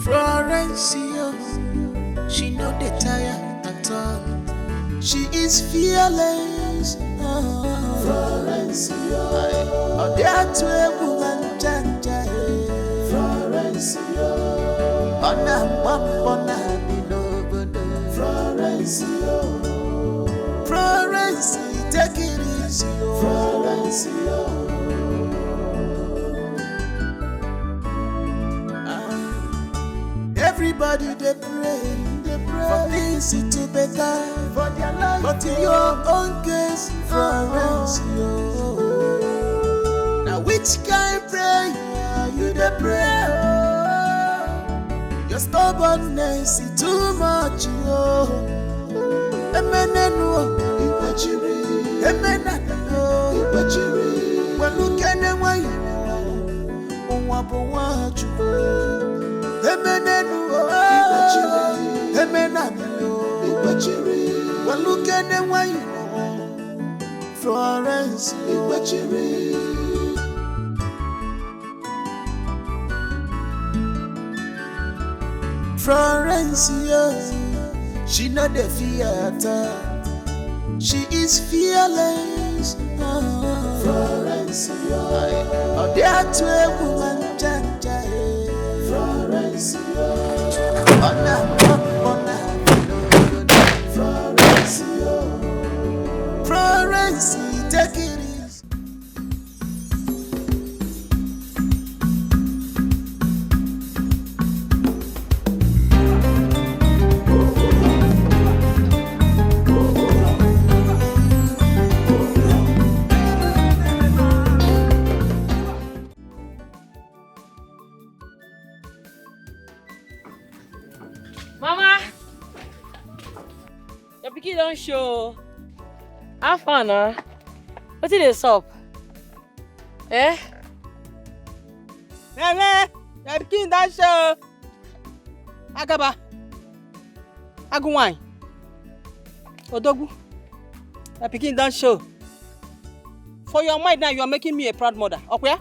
Florence, she no dey tire at all. She is fearless. Florence, oh, there to a woman, Janja. Florence, on a Florence, Florence, take it easy, Florence. Everybody they pray for things to better for their life, but in your own case, Florence, now which kind prayer you the pray? Your stubbornness is too much, well, look at them why you well, look at them why you Florence, Florence, she not the theater. She is fearless. Florence, oh, there to a woman, Janja. Florence, Florence, take it easy. Mama, your pikin don't show. Have fun, huh? What is this up? Eh? Nene, your pikin don't show. Agaba, Agunwai, Odogu, your pikin don't show. For your mind now, you are making me a proud mother. Okay?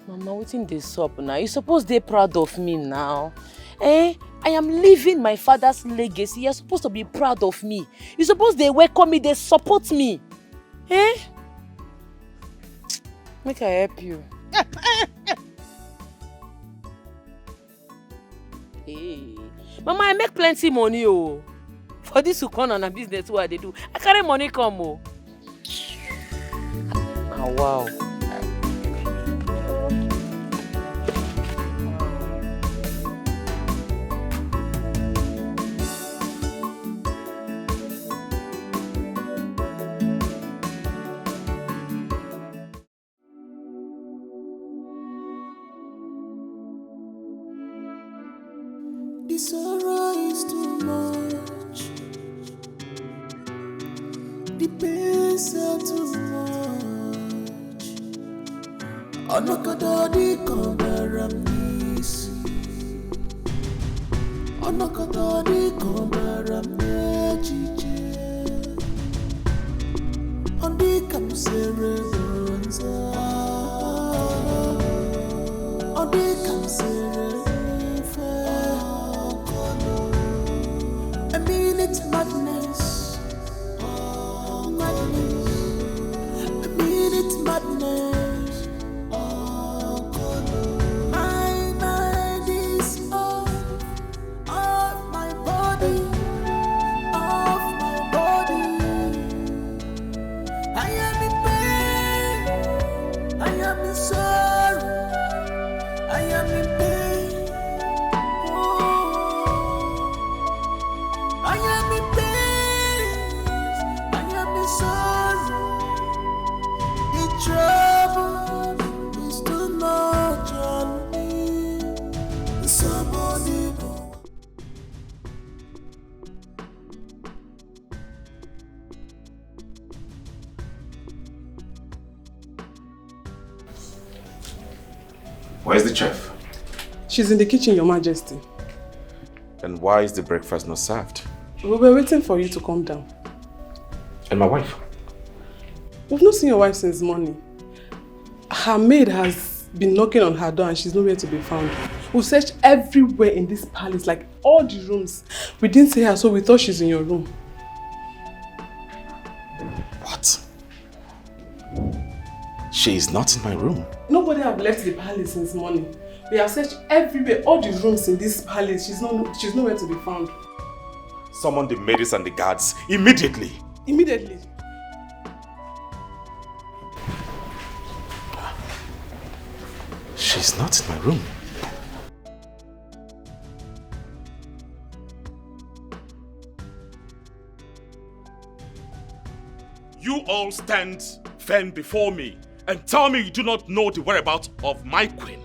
Mama, what's in this up now? You supposed to be proud of me now. Eh? I am living my father's legacy. You're supposed to be proud of me. You're supposed to welcome me, they support me. Eh? Make I help you. Hey. Mama, I make plenty money, oh. For this to come on a business, what they do. I carry money come, oh. Oh, wow. The sorrow is too much. The pains are too much. Onokadodi kombaramnisi. Onokadodi kombaramnejije. Ondi kamusere bonza. Ondi kamusere. It's madness. Madness. I mean it's madness. My mind is off my body. Off my body. I am in pain. I am in sorrow. I am in pain. I am in pain, I am in sorrow. The trouble is too much on me. Somebody. Where's the chef? She's in the kitchen, Your Majesty. And why is the breakfast not served? We were waiting for you to come down. And my wife? We've not seen your wife since morning. Her maid has been knocking on her door and she's nowhere to be found. We searched everywhere in this palace, like all the rooms. We didn't see her, so we thought she's in your room. What? She is not in my room. Nobody have left the palace since morning. We have searched everywhere, all the rooms in this palace. She's nowhere to be found. Summon the maids and the guards immediately. Immediately. She's not in my room. You all stand firm before me and tell me you do not know the whereabouts of my queen.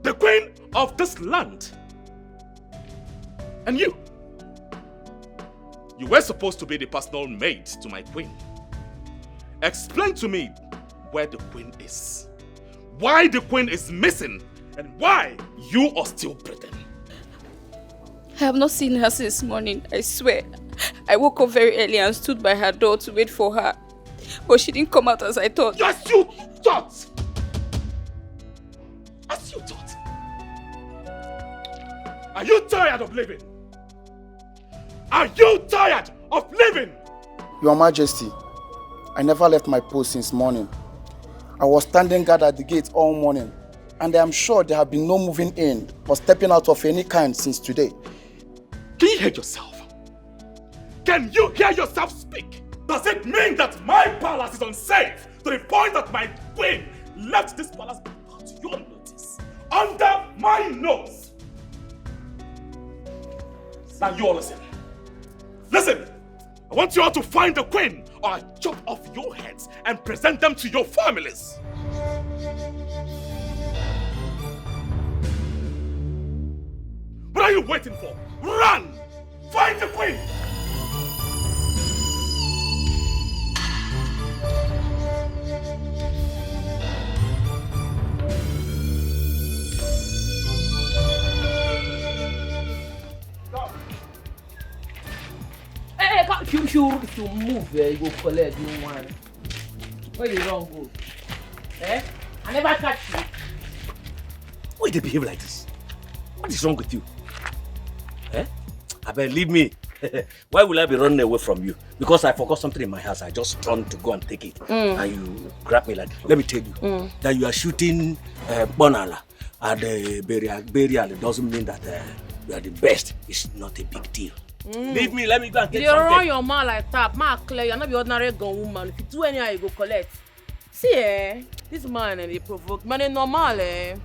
The queen of this land. And you were supposed to be the personal maid to my queen. Explain to me where the queen is. Why the queen is missing and why you are still breathing. I have not seen her since morning, I swear. I woke up very early and stood by her door to wait for her. But she didn't come out as I thought. As you thought! As you thought! Are you tired of living? Are you tired of living? Your Majesty, I never left my post since morning. I was standing guard at the gate all morning, and I am sure there have been no moving in or stepping out of any kind since today. Can you hear yourself? Can you hear yourself speak? Does it mean that my palace is unsafe to the point that my queen left this palace without your notice? Under my nose? Now you all listen. Listen! I want you all to find the queen or I chop off your heads and present them to your families. What are you waiting for? Run! Find the queen! Hey, if you move, you go collect no one. Where you wrong go? Eh? I never catch you. Why they behave like this? What is wrong with you? Eh? I bet leave me. Why will I be running away from you? Because I forgot something in my house. I just turned to go and take it. And you grab me like, let me tell you, that you are shooting Bonala at the burial. It doesn't mean that you are the best. It's not a big deal. Leave me, let me go and take something. You run your mouth like that. Ma clear, you're not the ordinary gun woman. If you do anyhow, you go collect. See, this man they provoke. Man, it's normal, I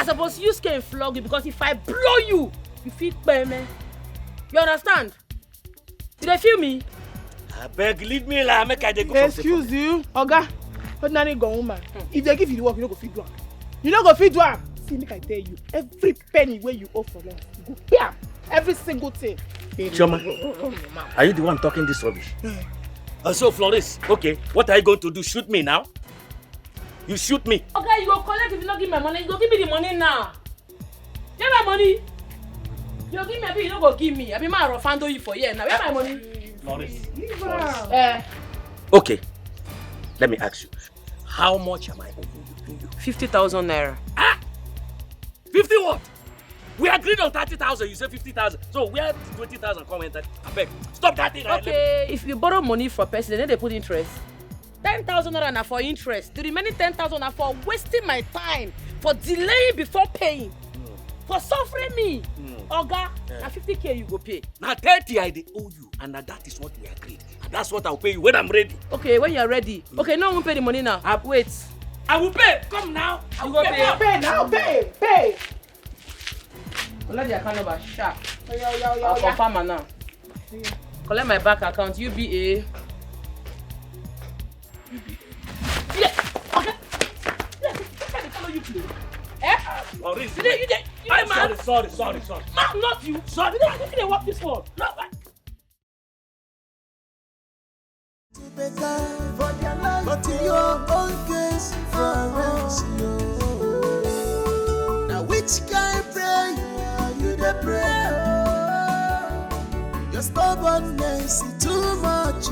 suppose you can flog you because if I blow you, you feel pay me. You understand? Did they feel me? I beg, leave me like make I go. Excuse you, Oga. Ordinary gun woman. If they give you the work, you don't go feed one. You don't go feed one. See, make I tell you, every penny where you owe for them, you go pay them. Every single thing. Choma, are you the one talking this rubbish? So, Florence, okay, what are you going to do? Shoot me now? You shoot me. Okay, you go collect if you not give me my money. You go give me the money now. Get my money. You go give me a bit, you don't go give me. I be my rofando you for here now. Where my money? Florence. Okay, let me ask you. How much am I owing you? 50,000 naira. Ah! 50 what? We agreed on 30,000, you said 50,000. So where did 20,000 come in? I beg, stop that thing. Okay, if you borrow money from person, then they put interest. 10,000 naira for interest. The remaining 10,000 are for wasting my time, for delaying before paying, for suffering me. Oga, now 50K you go pay. Now 30 I owe you, and now that is what we agreed. And that's what I'll pay you when I'm ready. Okay, when you're ready. Okay, no one pay the money now. Wait. I will pay. Come now. I will pay. Pay now, pay. Collect the account number, sharp. I'll confirm now. Collect my bank account, UBA. Yeah, okay. Yeah, I follow you today. Eh? Maurice, You I'm man. sorry. Man, not you. Sorry. You didn't work this one. No, For their life, but in your own case, Florence, now which kind pray are you the prayer? Your stubbornness is too much,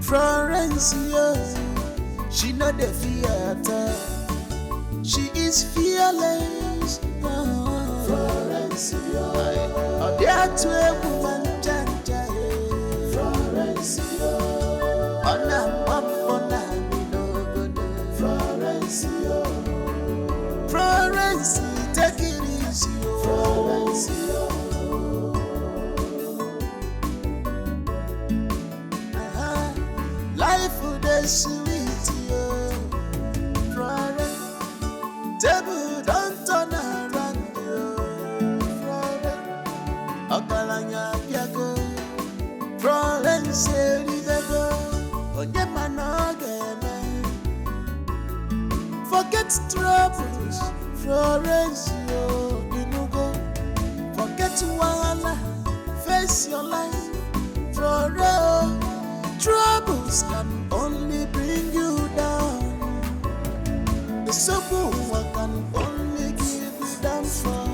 Florence, she not the theater. She is fearless. Florence, oh, there to a woman, Janja. Florence, Florence, Florence, take it easy. Florence, life would be sweet, Florence. Table don't turn around, Florence. Okalanya Piago, Florence, Rivergo, Onyemanoge. Forget troubles, Florence, Inugo. Forget wahala, face your life, Florence. Troubles can only bring you down. The simple one can only give you downfall.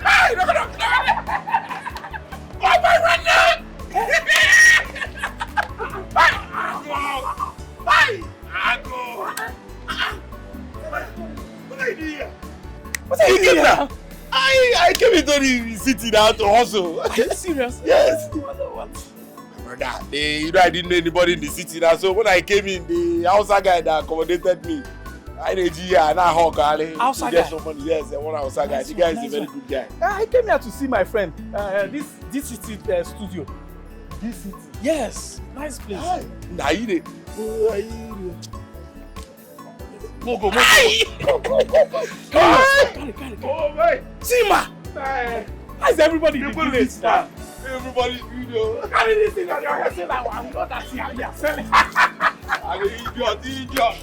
Hey, look at him! Oh, my runner! Hey, Ago! What are you doing here? What are you doing here? I came into the city now to hustle. Are you serious? Yes. What? Brother, I didn't know anybody in the city now, so when I came in, the outside guy that accommodated me, I know and I hug Ali. Outside guy? Yes, one outside guy. The guy is a very good guy. I came here to see my friend. This city studio. This city. Yes, nice place. Nah, you did. Go. Oh, my! Sima! How's everybody in the village now? Everybody, you know. Carry this thing on your head, say that one. Not that here, they are selling. I'm an idiot.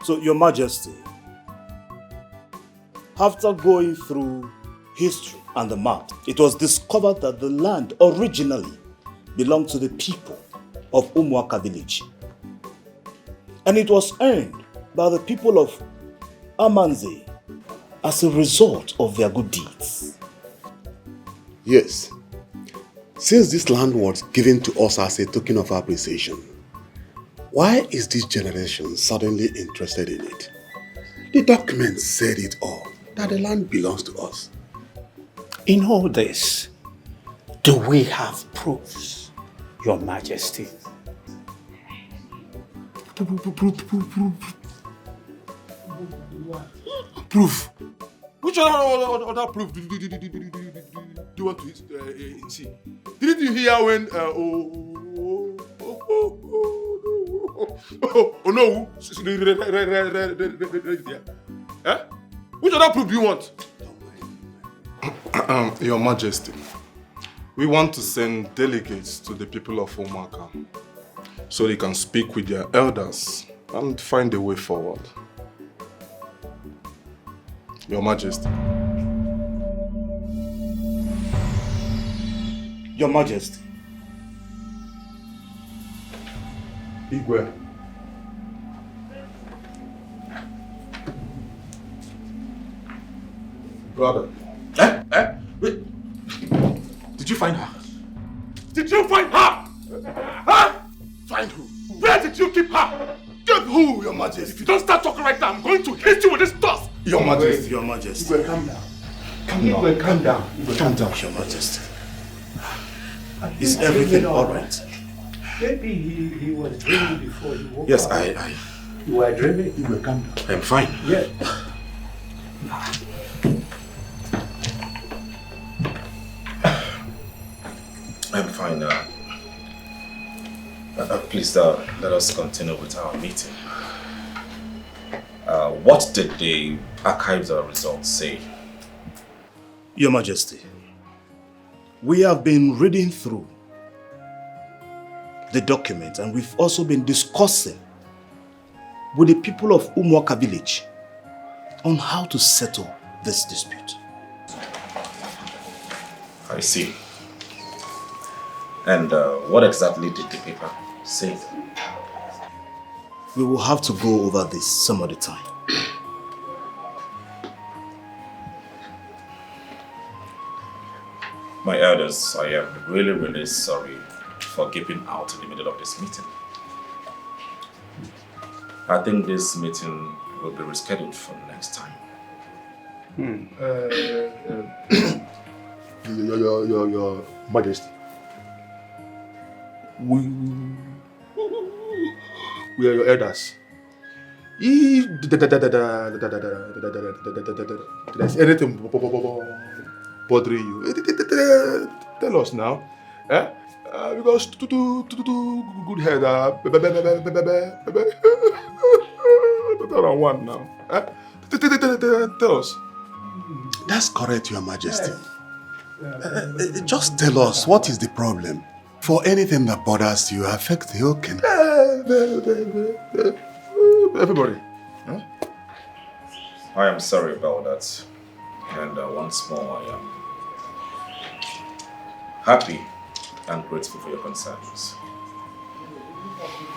So, Your Majesty, after going through history and the map, it was discovered that the land originally belonged to the people of Umuaka village. And it was earned by the people of Amanze as a result of their good deeds. Yes. Since this land was given to us as a token of appreciation, why is this generation suddenly interested in it? The document said it all, that the land belongs to us. In all this, do we have proofs, Your Majesty? Proof? Which other proof do you want to see? Didn't you hear when no, which other proof do you want? Your Majesty, we want to send delegates to the people of Omaka so they can speak with their elders and find a way forward. Your Majesty. Your Majesty. Igwe. Brother. Wait. Did you find her? Did you find her? Huh? Find who? Where did you keep her? Keep who, Your Majesty? If you don't start talking right now, I'm going to hit you with this dust. Your Majesty. Your Majesty. Igwe, calm down. Calm down. Calm down. Calm down, Your Majesty. Is everything alright? Maybe he was dreaming before he woke Yes, up. You were dreaming? You will calm down. I'm fine. Yeah. I'm fine. Please let us continue with our meeting. What did the archives results say? Your Majesty, we have been reading through the document and we've also been discussing with the people of Umuaka village on how to settle this dispute. I see. And what exactly did the paper say? We will have to go over this some other time. My elders, I am really sorry for giving out in the middle of this meeting. I think this meeting will be rescheduled for next time. Your Majesty. We are your elders. If there's anything bothering you, tell us now. Eh? Because to good head, one now. Eh? Tell us. That's correct, Your Majesty. Just tell us, what is the problem? For anything that bothers you affects the whole kingdom. Everybody. Huh? I am sorry about that. And once more, I am happy and grateful for your concerns.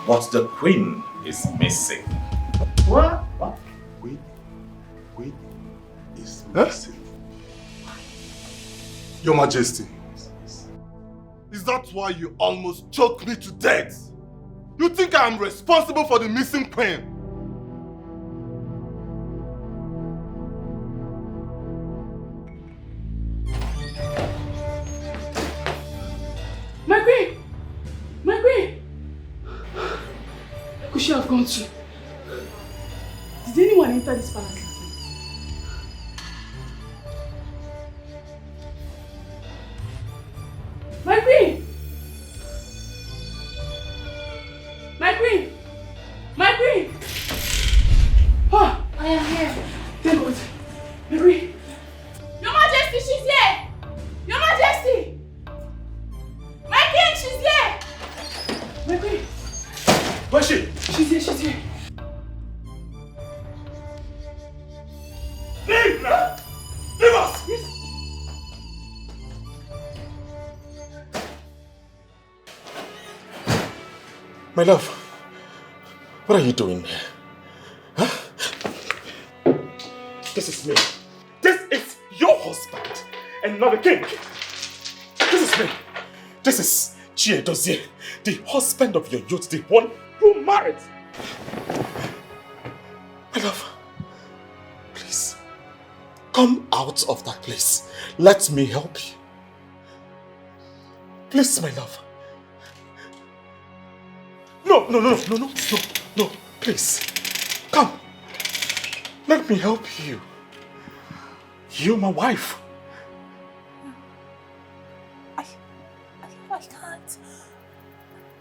But the Queen is missing. What? Queen is missing. Your Majesty, is that why you almost choked me to death? You think I am responsible for the missing Queen? My Queen! My Queen! Where could she have gone to? Did anyone enter this palace last night? My Queen! My Queen! My Queen! Oh, I am here. Thank God. My Queen! Your Majesty, she's here! Your Majesty! My King, she's here! My Queen! Where's she? She's here, she's here. Leave now! Leave us! Yes. My love, what are you doing here? Huh? This is me. This is your husband and not the king. This is me. This is Chiedozie, the husband of your youth, the one you married. My love, please, come out of that place. Let me help you. Please, my love. No, please. Come. Let me help you. You're my wife. I can't.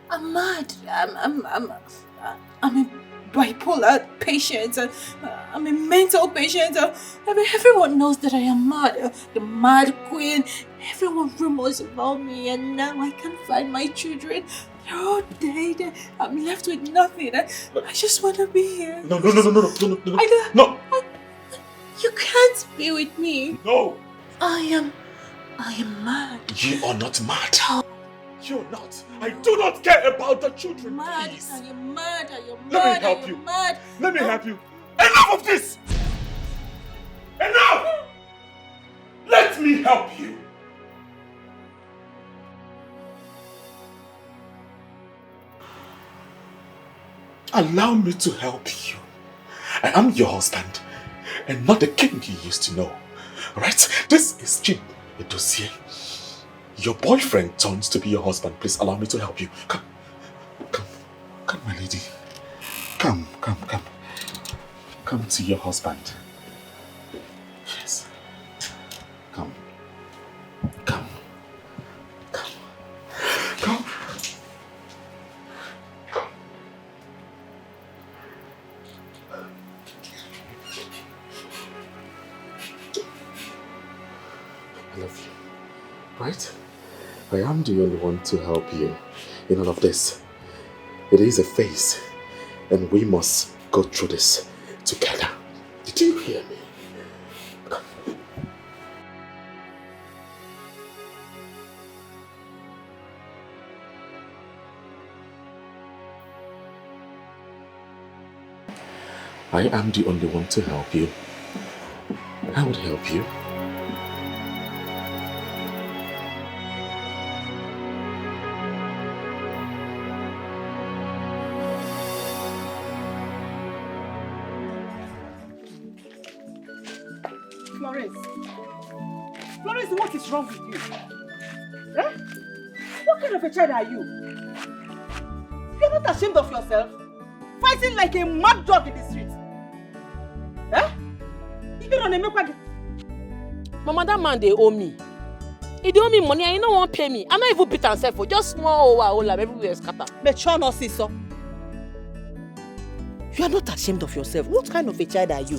I'm mad. I'm a bipolar patient. I'm a mental patient. Everyone knows that I am mad. The mad queen. Everyone rumors about me, and now I can't find my children. They're all dead. I'm left with nothing. I just want to be here. No. You can't be with me. No. I am mad. You are not mad. You're not. I do not care about the children. Mad. Please. Are you mad? Are you Let mad? me help Are you. Mad? Let me help you. Enough of this! Enough! Let me help you. Allow me to help you. I am your husband and not the king you used to know. Right? This is Jim Edozie. Your boyfriend turns to be your husband. Please allow me to help you. Come, my lady. Come. Come to your husband. Yes. Come. I love you. Right? I am the only one to help you in all of this. It is a phase, and we must go through this together. Did you hear me? Come. I am the only one to help you. I would help you. Florence, what is wrong with you? Eh? What kind of a child are you? You're not ashamed of yourself? Fighting like a mad dog in the street? Eh? Even on a milk. Mama, that man, they owe me. He owe me money and he don't want to pay me. I'm not even beat myself for just small over everywhere scatter. But you're not so. You are not ashamed of yourself. What kind of a child are you?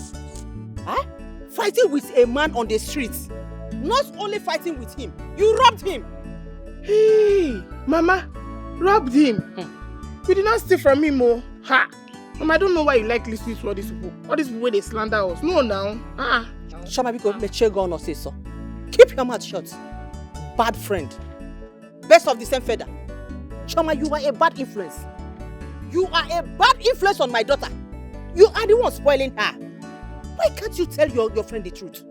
Huh? Fighting with a man on the streets. Not only fighting with him, you robbed him. Hey, Mama, robbed him. You did not steal from him, oh. Ha! Mama, I don't know why you like listening to all these people. All these people, they slander us. No, now. Shama, because Mechego no say so. Keep your mouth shut. Bad friend. Best of the same feather. Shama, you are a bad influence. You are a bad influence on my daughter. You are the one spoiling her. Why can't you tell your friend the truth?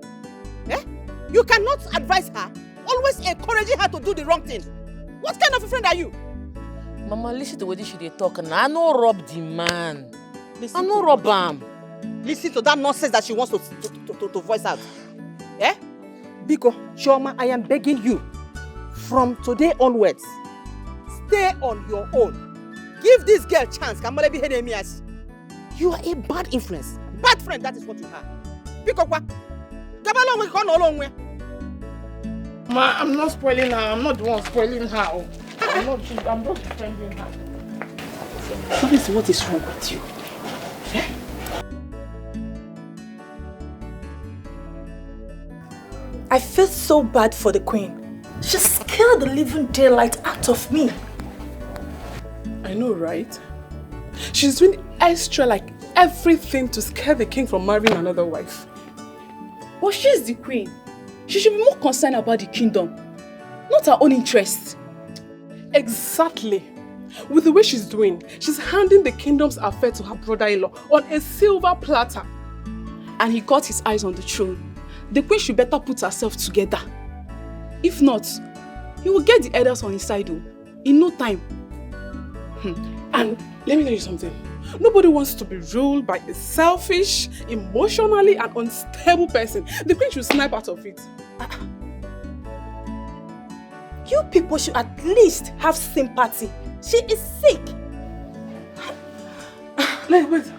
Eh? You cannot advise her, always encouraging her to do the wrong thing. What kind of a friend are you? Mama, listen to what she dey talk. I no rob the man. I no rob him. Listen to that nonsense that she wants to voice out. Eh? Biko, Chioma, I am begging you. From today onwards, stay on your own. Give this girl a chance. You are a bad influence. Bad friend, that is what you are. Biko, what? Ma, I'm not spoiling her. I'm not the one spoiling her. I'm just defending her. What is wrong with you? Eh? I feel so bad for the queen. She scared the living daylight out of me. I know, right? She's doing extra like everything to scare the king from marrying another wife. But she's the queen. She should be more concerned about the kingdom, not her own interests. Exactly. With the way she's doing, she's handing the kingdom's affair to her brother-in-law on a silver platter. And he got his eyes on the throne. The queen should better put herself together. If not, he will get the elders on his side in no time. And let me tell you something. Nobody wants to be ruled by a selfish, emotionally and unstable person. The queen should snap out of it. You people should at least have sympathy. She is sick. Wait.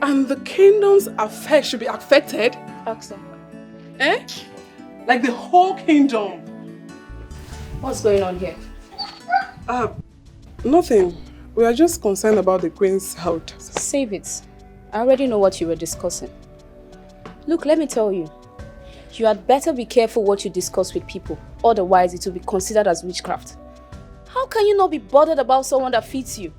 And the kingdom's affair should be affected? Ask her. Eh? Like the whole kingdom. What's going on here? Nothing. We are just concerned about the queen's health. Save it. I already know what you were discussing. Look, let me tell you. You had better be careful what you discuss with people. Otherwise, it will be considered as witchcraft. How can you not be bothered about someone that feeds you?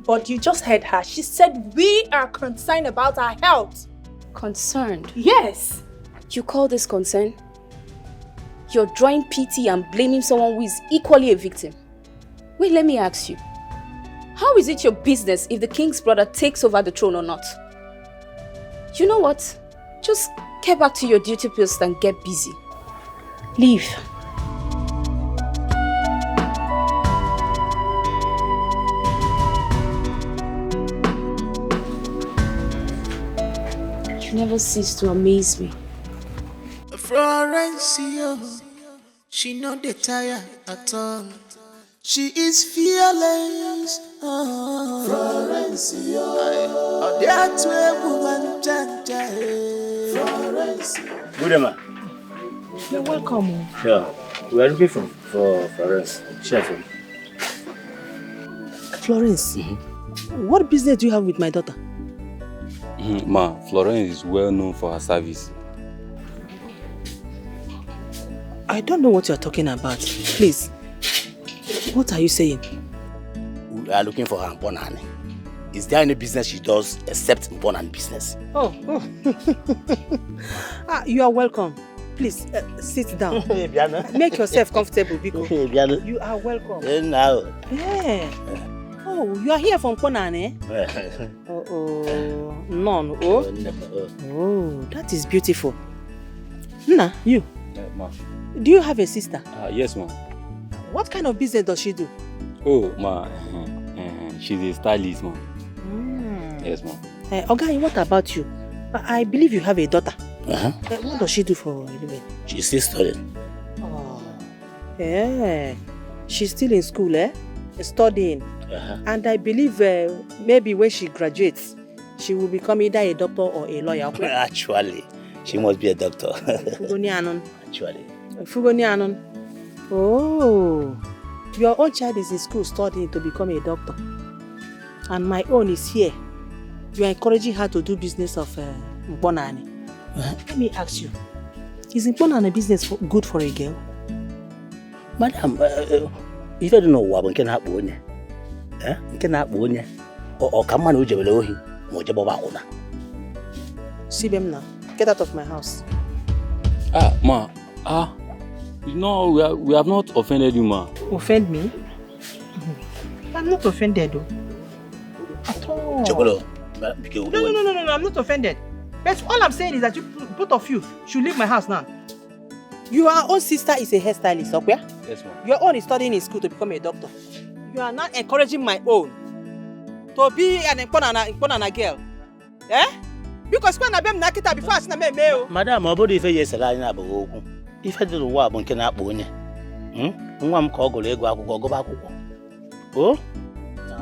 But you just heard her. She said we are concerned about our health. Concerned? Yes. You call this concern? You're drawing pity and blaming someone who is equally a victim. Wait, let me ask you. How is it your business if the king's brother takes over the throne or not? You know what? Just get back to your duty post and get busy. Leave. You never cease to amaze me. Florence, she not dey tired at all. She is fearless. Florence, that way woman Florence. Good man. You're welcome. Sure. We are looking for Florence. Chef. Florence, what business do you have with my daughter? Ma, Florence is well known for her service. I don't know what you're talking about. Please, what are you saying? We are looking for her Mponane. Is there any business she does except Mponane business? Oh. You are welcome. Please, sit down. Make yourself comfortable, Biko. You are welcome. Now. Yeah. Oh, you are here from Konane? None. Oh, that is beautiful. Nna, you? Ma. Do you have a sister? Yes, ma. What kind of business does she do? Oh, ma. She's a stylist, ma. Yes, ma. Oga, what about you? I believe you have a daughter. What does she do for a living? She's still studying. Oh, yeah. She's still in school, studying. And I believe maybe when she graduates, she will become either a doctor or a lawyer. Actually, she must be a doctor. Actually. Oh, your own child is in school studying to become a doctor. And my own is here. You are encouraging her to do business of Mbonani. Let me ask you, is Mbonani business good for a girl? Madam, if I don't know what can happen, can happen, or come on, see them now. Get out of my house. Ma. No, we have not offended you, ma. Offend me? I'm not offended, though. At all. No, I'm not offended. But all I'm saying is that you, both of you, should leave my house now. Your own sister is a hairstylist, okay? Yes, ma'am. Your own is studying in school to become a doctor. You are not encouraging my own to be an Mbonana girl. Because when I am naked before I see my male. Madam, my body is yes, if I don't want one can happen. One call go back. Oh?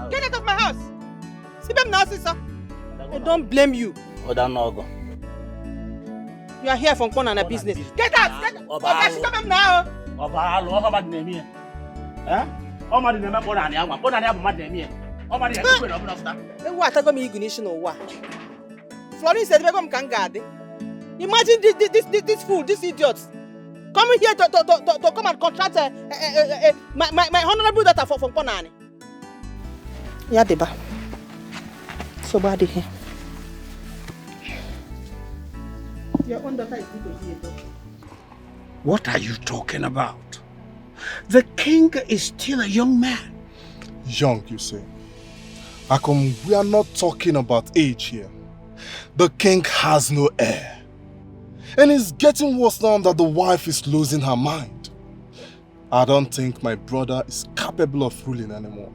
Get out of my house! See them now, sister. I don't blame you. Oh, don't know. You are here from Mbonana business. Get out! Get out! Okay, come now. Florence said, imagine this fool, this idiot, coming here to come and contract my honorable daughter from Mbonani. Yeah, Deba. So bad here. Your own daughter is good to see a doctor. What are you talking about? The king is still a young man. Young, you say? Akom, we are not talking about age here. The king has no heir. And it's getting worse now that the wife is losing her mind. I don't think my brother is capable of ruling anymore.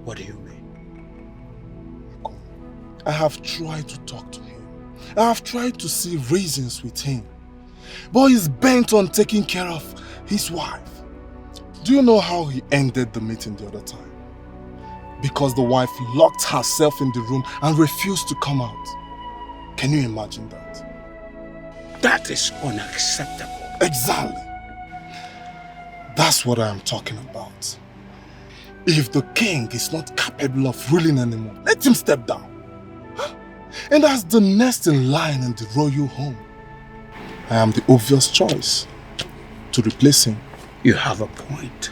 What do you mean? I have tried to talk to him. I have tried to see reasons with him. But he's bent on taking care of his wife. Do you know how he ended the meeting the other time? Because the wife locked herself in the room and refused to come out. Can you imagine that? That is unacceptable. Exactly. That's what I am talking about. If the king is not capable of ruling anymore, let him step down. And as the next in line in the royal home, I am the obvious choice to replace him. You have a point.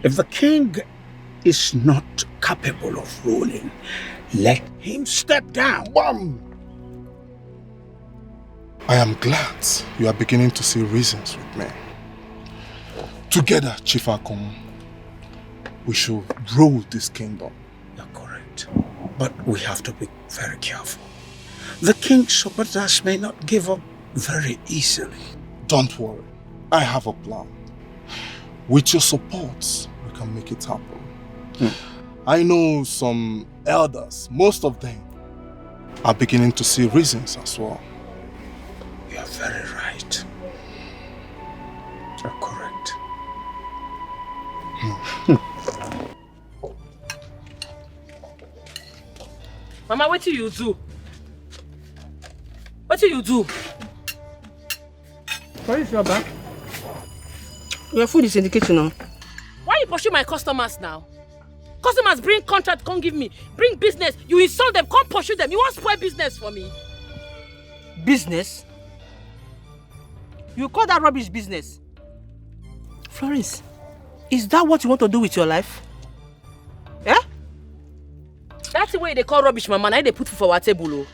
If the king is not capable of ruling, let him step down. Bam! I am glad you are beginning to see reasons with me. Together, Chief Akom, we should rule this kingdom. You're correct. But we have to be very careful. The king's supporters may not give up very easily. Don't worry. I have a plan. With your support, we can make it happen. I know some elders, most of them are beginning to see reasons as well. You are very right. You're correct. Mama, what do you do? What do you do? Where is your bag? Your food is in the kitchen now. Why you pursue my customers now? Customers bring contract, come give me. Bring business, you insult them, come pursue them. You want to spoil business for me? Business? You call that rubbish business? Florence, is that what you want to do with your life? Yeah? That's the way they call rubbish, mama. Now they put food for our table.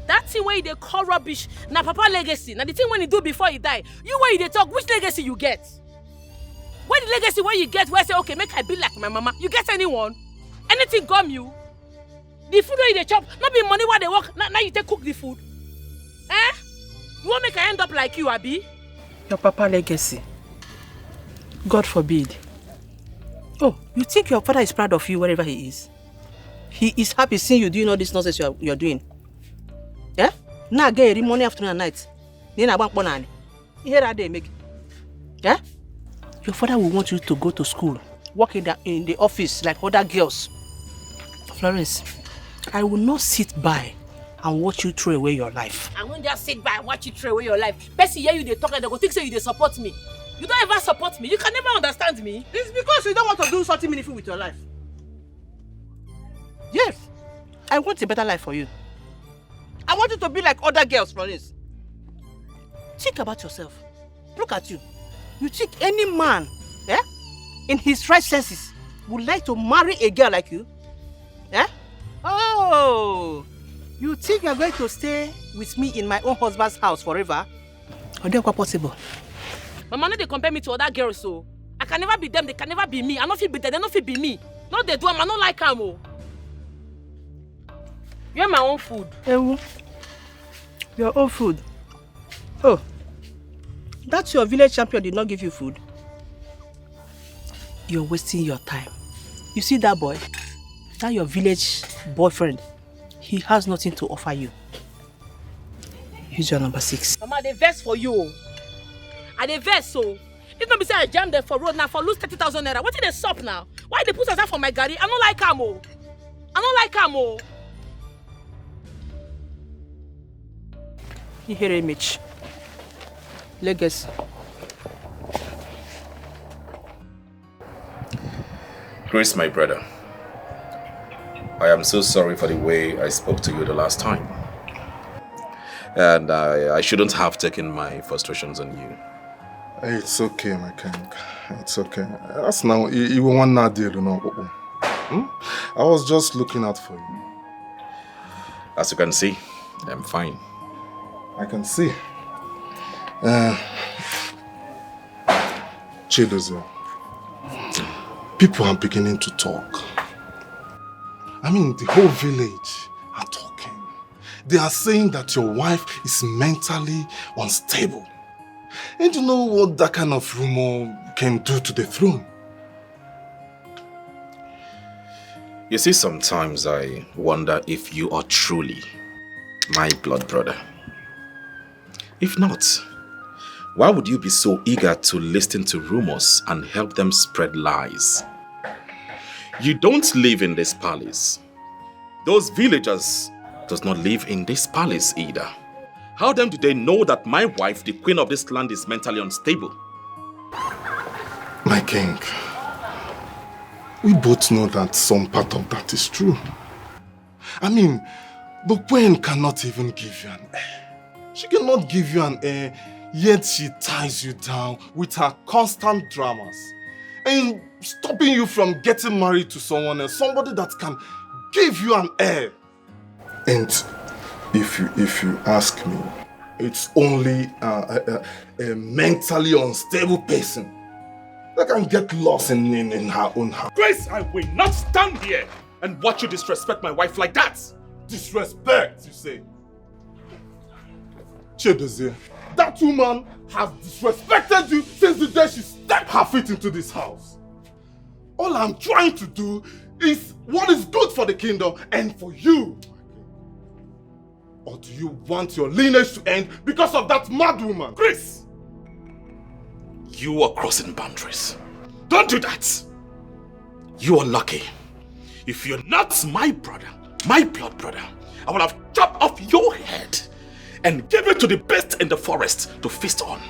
That's the way they call rubbish. Now papa legacy. Now the thing when you do before you die. You where they talk, which legacy you get? What the legacy where you get where I say, okay, make I be like my mama? You get anyone? Anything gum you? The food where you chop, not be money while they work. Now you take cook the food. Eh? You won't make I end up like you, Abi? Your papa legacy. God forbid. Oh, you think your father is proud of you wherever he is? He is happy seeing you doing all this nonsense you're doing. Yeah? Now get money afternoon and night. Then I want money. Here are they make. Yeah? Your father will want you to go to school, work in the office like other girls. Florence, I will not sit by and watch you throw away your life. I won't just sit by and watch you throw away your life. Person hear you they talk and they go think say you they support me. You don't ever support me. You can never understand me. It's because you don't want to do something meaningful with your life. Yes, I want a better life for you. I want you to be like other girls, Florence. Think about yourself. Look at you. You think any man, in his right senses, would like to marry a girl like you? Yeah? Oh, you think you're going to stay with me in my own husband's house forever? Or that's quite possible. Mama, no, they compare me to other girls, so I can never be them, they can never be me. I don't feel better, they don't feel be me. No, they do, I don't like them. Oh. You're my own food. Ewu, your own food. Oh, that's your village champion did not give you food. You're wasting your time. You see that boy? That your village boyfriend. He has nothing to offer you. He's your number 6. Mama, they vex for you. And they vex so. If not be say I jam them for road now for lose 30,000 naira. What did they stop now? Why they put us out for my gari? I don't like Amo. I don't like Amo. You hear it, Mitch? Legacy. Grace, my brother, I am so sorry for the way I spoke to you the last time. And I shouldn't have taken my frustrations on you. It's okay, my king. It's okay. That's now, you want not deal, you know. I was just looking out for you. As you can see, I'm fine. I can see. Chidozie, people are beginning to talk. I mean, the whole village are talking. They are saying that your wife is mentally unstable. And you know what that kind of rumor can do to the throne? You see, sometimes I wonder if you are truly my blood brother. If not, why would you be so eager to listen to rumors and help them spread lies? You don't live in this palace. Those villagers does not live in this palace either. How then do they know that my wife, the queen of this land, is mentally unstable? My king, we both know that some part of that is true. I mean, the queen cannot even give you an heir. She cannot give you an heir, yet she ties you down with her constant dramas and stopping you from getting married to someone else, somebody that can give you an heir. And if you ask me, it's only a mentally unstable person that can get lost in her own house. Grace, I will not stand here and watch you disrespect my wife like that. Disrespect, you say? Chidozie, that woman has disrespected you since the day she stepped her feet into this house. All I'm trying to do is what is good for the kingdom and for you. Or do you want your lineage to end because of that mad woman? Grace, you are crossing boundaries. Don't do that. You are lucky. If you're not my brother, my blood brother, I would have chopped off your head and give it to the beast in the forest to feast on.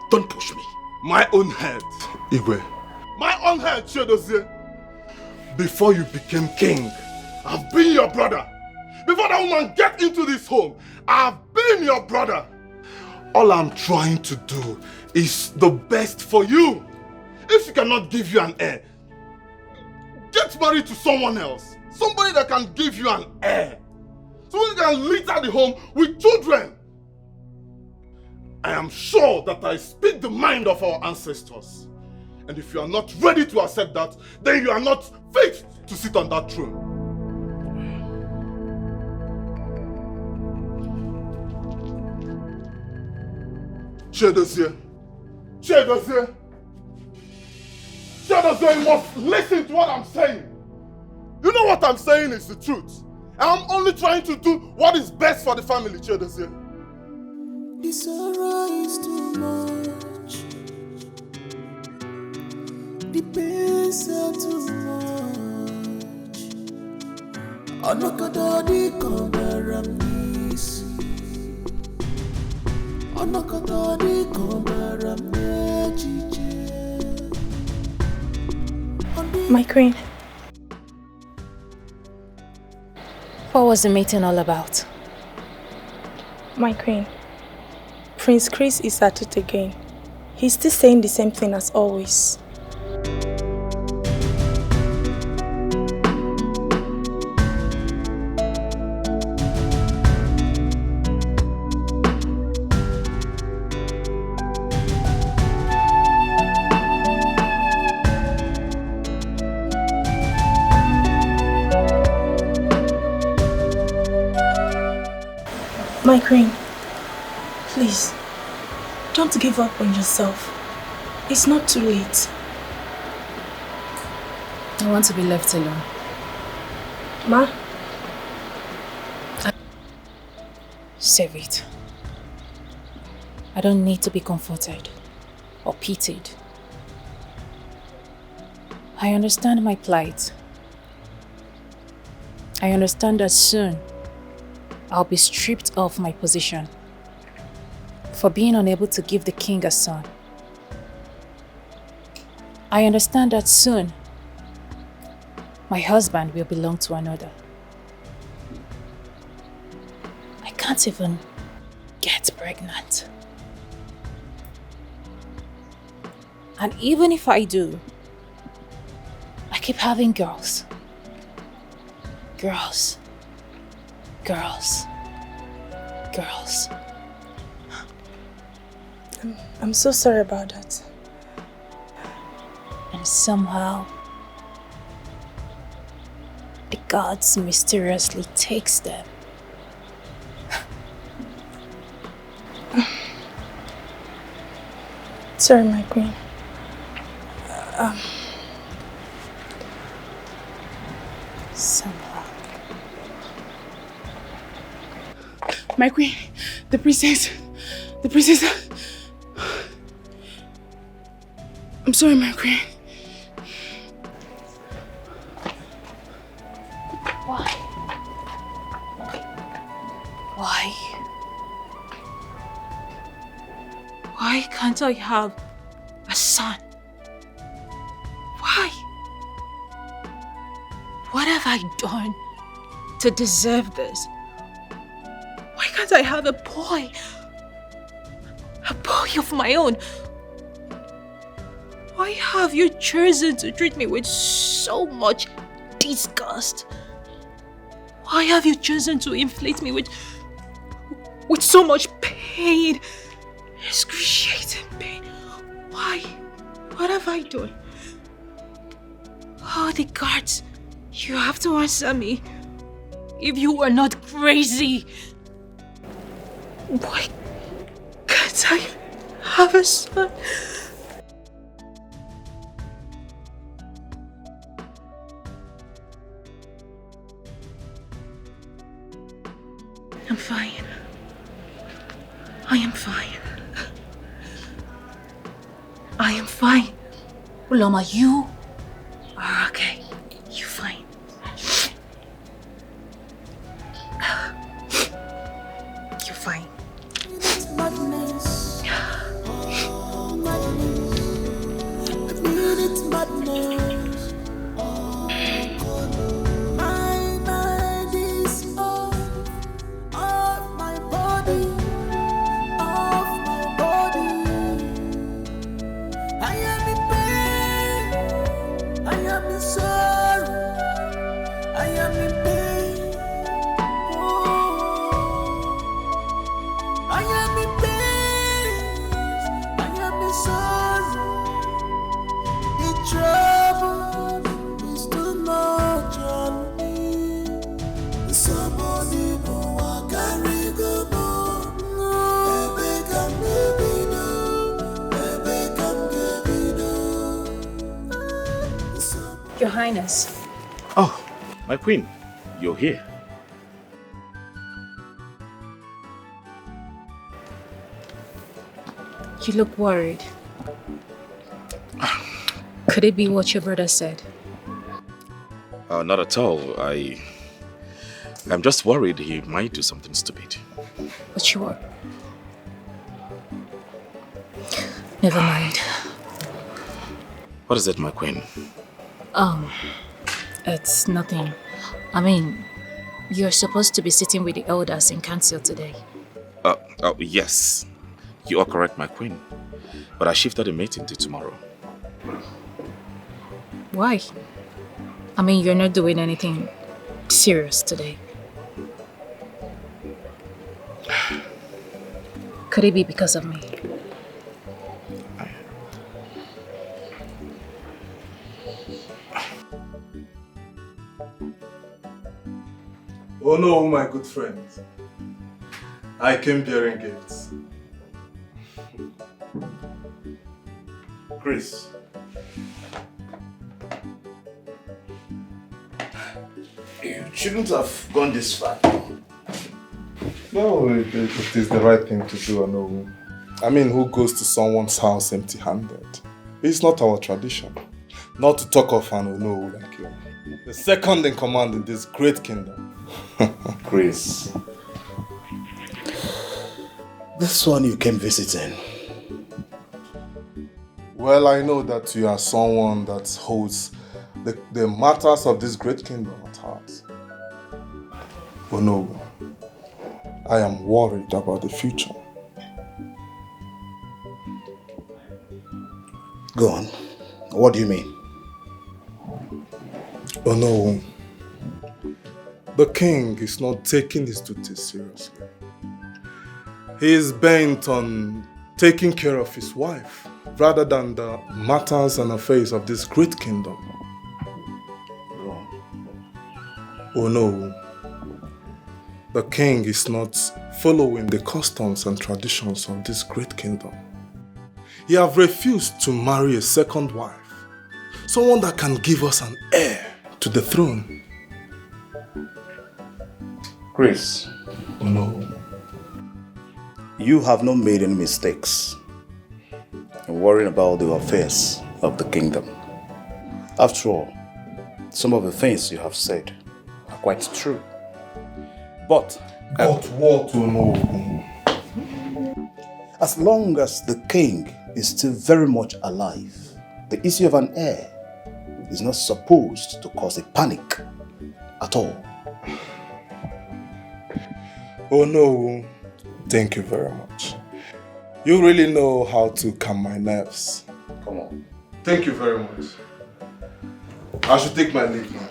Don't push me. My own head, Igwe. My own head, Chidozie. Before you became king, I've been your brother. Before that woman get into this home, I've been your brother. All I'm trying to do is the best for you. If she cannot give you an heir, get married to someone else. Somebody that can give you an heir. Somebody that can litter the home with children. I am sure that I speak the mind of our ancestors. And if you are not ready to accept that, then you are not fit to sit on that throne. Chedozie, you must listen to what I'm saying. You know what I'm saying is the truth. And I'm only trying to do what is best for the family, Chedozie. The sorrow is too much. The pains are too much. Onokadodi kombaramnisi. Onokadodi kombaramnejije. My queen. What was the meeting all about? My queen. Prince Chris is at it again. He's still saying the same thing as always. My queen, please, don't give up on yourself. It's not too late. I want to be left alone. Ma? Save it. I don't need to be comforted or pitied. I understand my plight. I understand that soon I'll be stripped of my position for being unable to give the king a son. I understand that soon my husband will belong to another. I can't even get pregnant. And even if I do, I keep having girls. Girls. I'm so sorry about that. And somehow, the gods mysteriously takes them. Sorry, my queen. Somehow. My queen, the princess. I'm sorry, my queen. Why can't I have a son? Why? What have I done to deserve this? Why can't I have a boy? A boy of my own? Why have you chosen to treat me with so much disgust? Why have you chosen to inflict me with so much pain? Excruciating pain. Why? What have I done? Oh, the guards, you have to answer me. If you are not crazy, why can't I have a son? I'm fine. I am fine. I am fine. Uloma, you are okay. You're fine. You're fine. Madness. Oh, madness. I mean it's madness. Oh, my mind is off my body. Off my body. I am in pain. I am in sorrow. I am in pain. Oh, I am in pain. I am in sorrow. Your Highness. Oh, my queen, you're here. You look worried. Could it be what your brother said? Not at all. I'm just worried he might do something stupid. But you are. Never mind. What is it, my queen? It's nothing. I mean, you're supposed to be sitting with the elders in council today. Yes. You are correct, my queen. But I shifted the meeting to tomorrow. Why? I mean, you're not doing anything serious today. Could it be because of me? Oh no, my good friend. I came bearing gifts. Chris. You shouldn't have gone this far. No, it is the right thing to do, I know. I mean, who goes to someone's house empty-handed? It's not our tradition. Not to talk of an Ono like you. The second in command in this great kingdom. Chris. This one you came visiting. Well, I know that you are someone that holds the matters of this great kingdom at heart. But no, I am worried about the future. Go on. What do you mean? Oh no, the king is not taking his duties seriously. He is bent on taking care of his wife rather than the matters and affairs of this great kingdom. Oh no, the king is not following the customs and traditions of this great kingdom. He has refused to marry a second wife, someone that can give us an heir to the throne. Chris. Oh no. You have not made any mistakes in worrying about the affairs of the kingdom. After all, some of the things you have said are quite true. But what? Oh no. As long as the king is still very much alive, the issue of an heir is not supposed to cause a panic at all. Oh no, thank you very much. You really know how to calm my nerves. Come on. Thank you very much. I should take my leave now.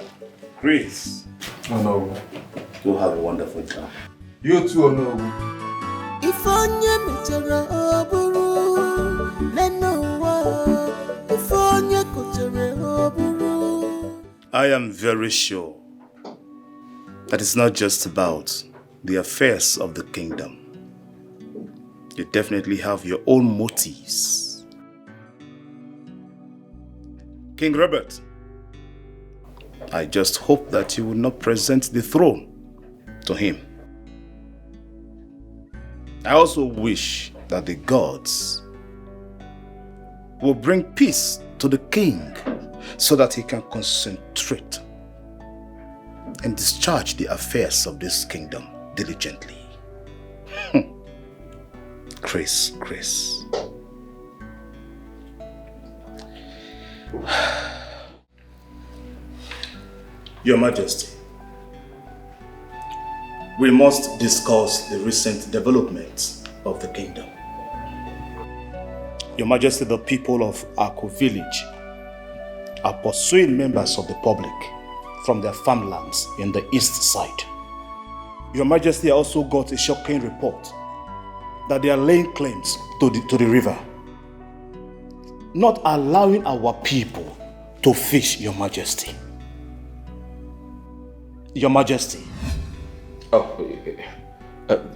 Chris. Oh no. You have a wonderful time. You too, oh no. If onye mechara oburu, neno if onye kutere oburu. I am very sure that it's not just about the affairs of the kingdom. You definitely have your own motives. King Robert, I just hope that you will not present the throne to him. I also wish that the gods will bring peace to the king so that he can concentrate and discharge the affairs of this kingdom diligently. Chris. Your Majesty, we must discuss the recent developments of the kingdom. Your Majesty, the people of Ako village are pursuing members of the public from their farmlands in the east side. Your Majesty also got a shocking report that they are laying claims to the river, not allowing our people to fish, Your Majesty. Your Majesty. Oh,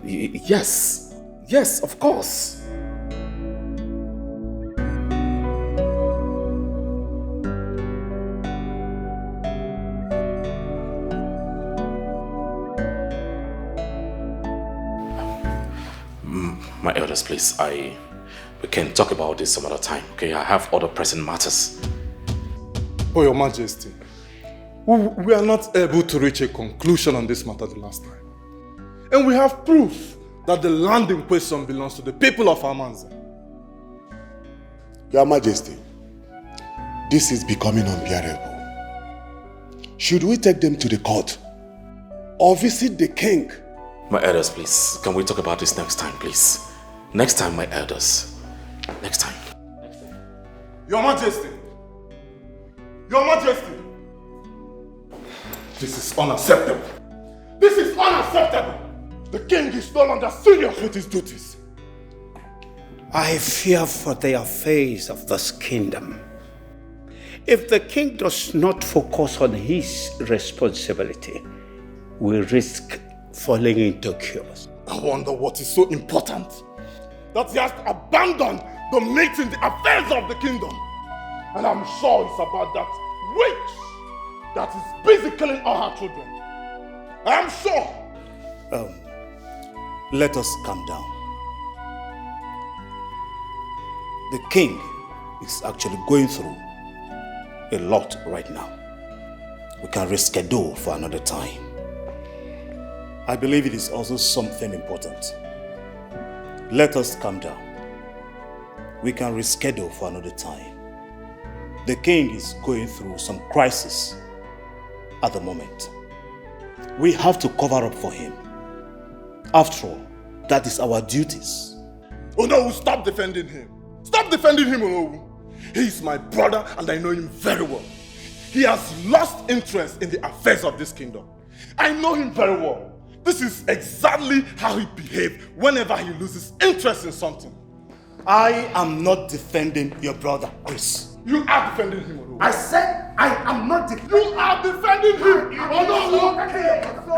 yes. Yes, of course. My elders, please, we can talk about this some other time, okay? I have other pressing matters. Oh, Your Majesty, we are not able to reach a conclusion on this matter the last time. And we have proof that the land in question belongs to the people of Amanza. Your Majesty, this is becoming unbearable. Should we take them to the court or visit the king? My elders, please, can we talk about this next time, please? Next time, my elders. Next time. Your Majesty! Your Majesty! This is unacceptable. This is unacceptable! The king is no longer serious with his duties. I fear for the affairs of this kingdom. If the king does not focus on his responsibility, we risk falling into chaos. I wonder what is so important that he has abandoned the meeting, the affairs of the kingdom. And I'm sure it's about that witch that is busy killing all her children. I'm sure. Let us calm down. The king is actually going through a lot right now. We can reschedule for another time. I believe it is also something important. Let us calm down. We can reschedule for another time. The king is going through some crisis at the moment. We have to cover up for him. After all, that is our duties. Oh no, stop defending him. Stop defending him, Onowu. He is my brother and I know him very well. He has lost interest in the affairs of this kingdom. I know him very well. This is exactly how he behaves whenever he loses interest in something. I am not defending your brother, Chris. You are defending him, Onowu. I said I am not defending him. You are defending him! Onowu!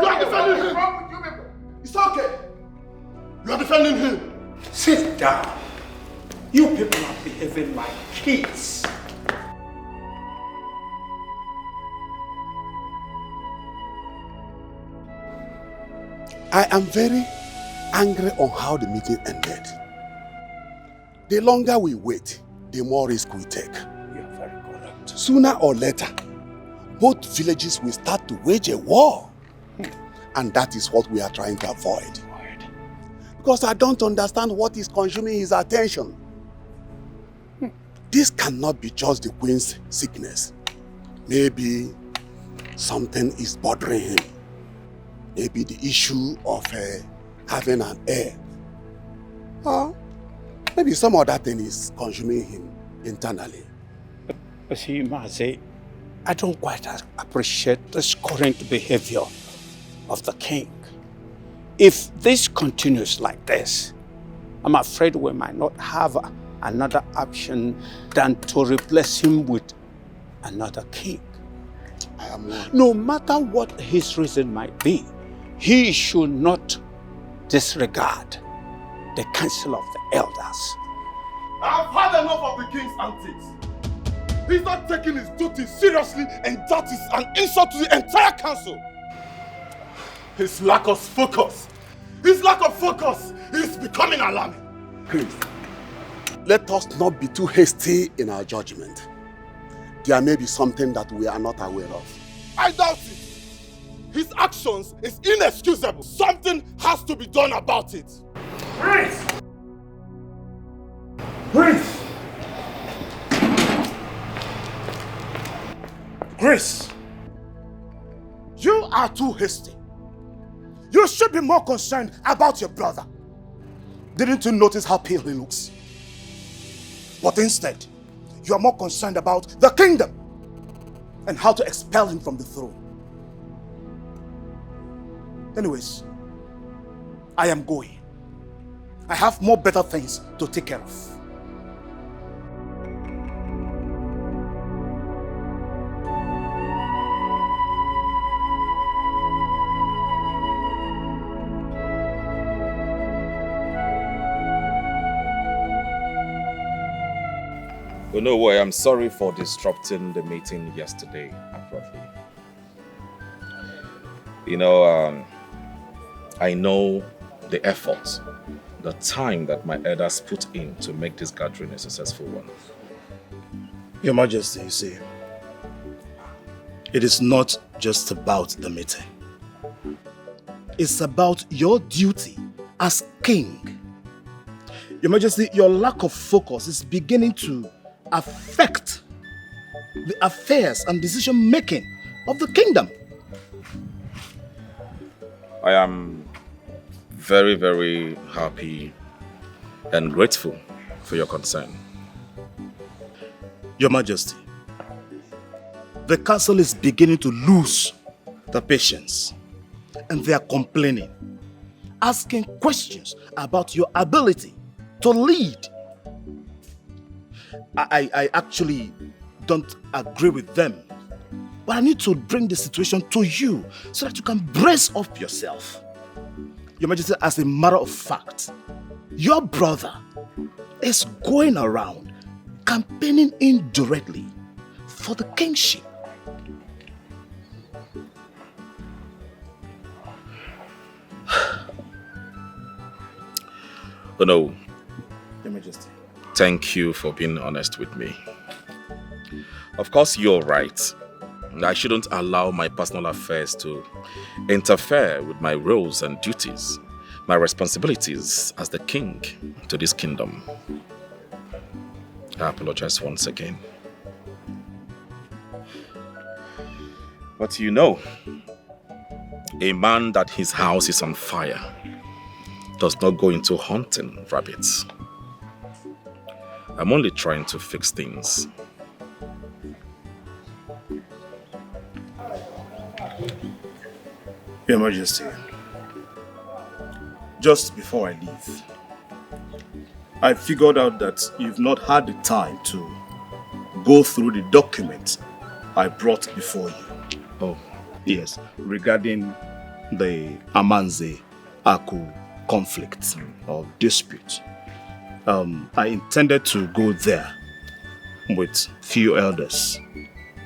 You are defending him! It's okay. You are defending him. Sit down. You people are behaving like kids. I am very angry on how the meeting ended. The longer we wait, the more risk we take. You are very correct. Sooner or later, both villages will start to wage a war. And that is what we are trying to avoid. Because I don't understand what is consuming his attention. This cannot be just the queen's sickness. Maybe something is bothering him. Maybe the issue of having an heir. Or maybe some other thing is consuming him internally. But see, Mazi, I don't quite appreciate this current behavior of the king. If this continues like this, I'm afraid we might not have another option than to replace him with another king. No matter what his reason might be, he should not disregard the council of the elders. I've had enough of the king's antics. He's not taking his duty seriously, and that is an insult to the entire council. His lack of focus is becoming alarming. Please, let us not be too hasty in our judgment. There may be something that we are not aware of. I doubt it. His actions is inexcusable. Something has to be done about it. Chris! Chris! Chris! You are too hasty. You should be more concerned about your brother. Didn't you notice how pale he looks? But instead, you are more concerned about the kingdom and how to expel him from the throne. Anyways, I am going. I have more better things to take care of. Oh no way, I'm sorry for disrupting the meeting yesterday abruptly. You know, I know the effort the time that my elders put in to make this gathering a successful one. Your Majesty, you see, it is not just about the meeting. It's about your duty as king. Your Majesty, your lack of focus is beginning to affect the affairs and decision-making of the kingdom. I am very, very happy and grateful for your concern. Your Majesty, the council is beginning to lose the patience, and they are complaining, asking questions about your ability to lead. I actually don't agree with them, but I need to bring the situation to you so that you can brace up yourself. Your Majesty, as a matter of fact, your brother is going around campaigning indirectly for the kingship. Oh no. Your Majesty. Thank you for being honest with me. Of course, you're right. I shouldn't allow my personal affairs to interfere with my roles and duties, my responsibilities as the king to this kingdom. I apologize once again. But you know, a man that his house is on fire does not go into hunting rabbits. I'm only trying to fix things. Your Majesty, just before I leave, I figured out that you've not had the time to go through the documents I brought before you. Oh. Yes, regarding the Amanze-Aku conflict or dispute. I intended to go there with few elders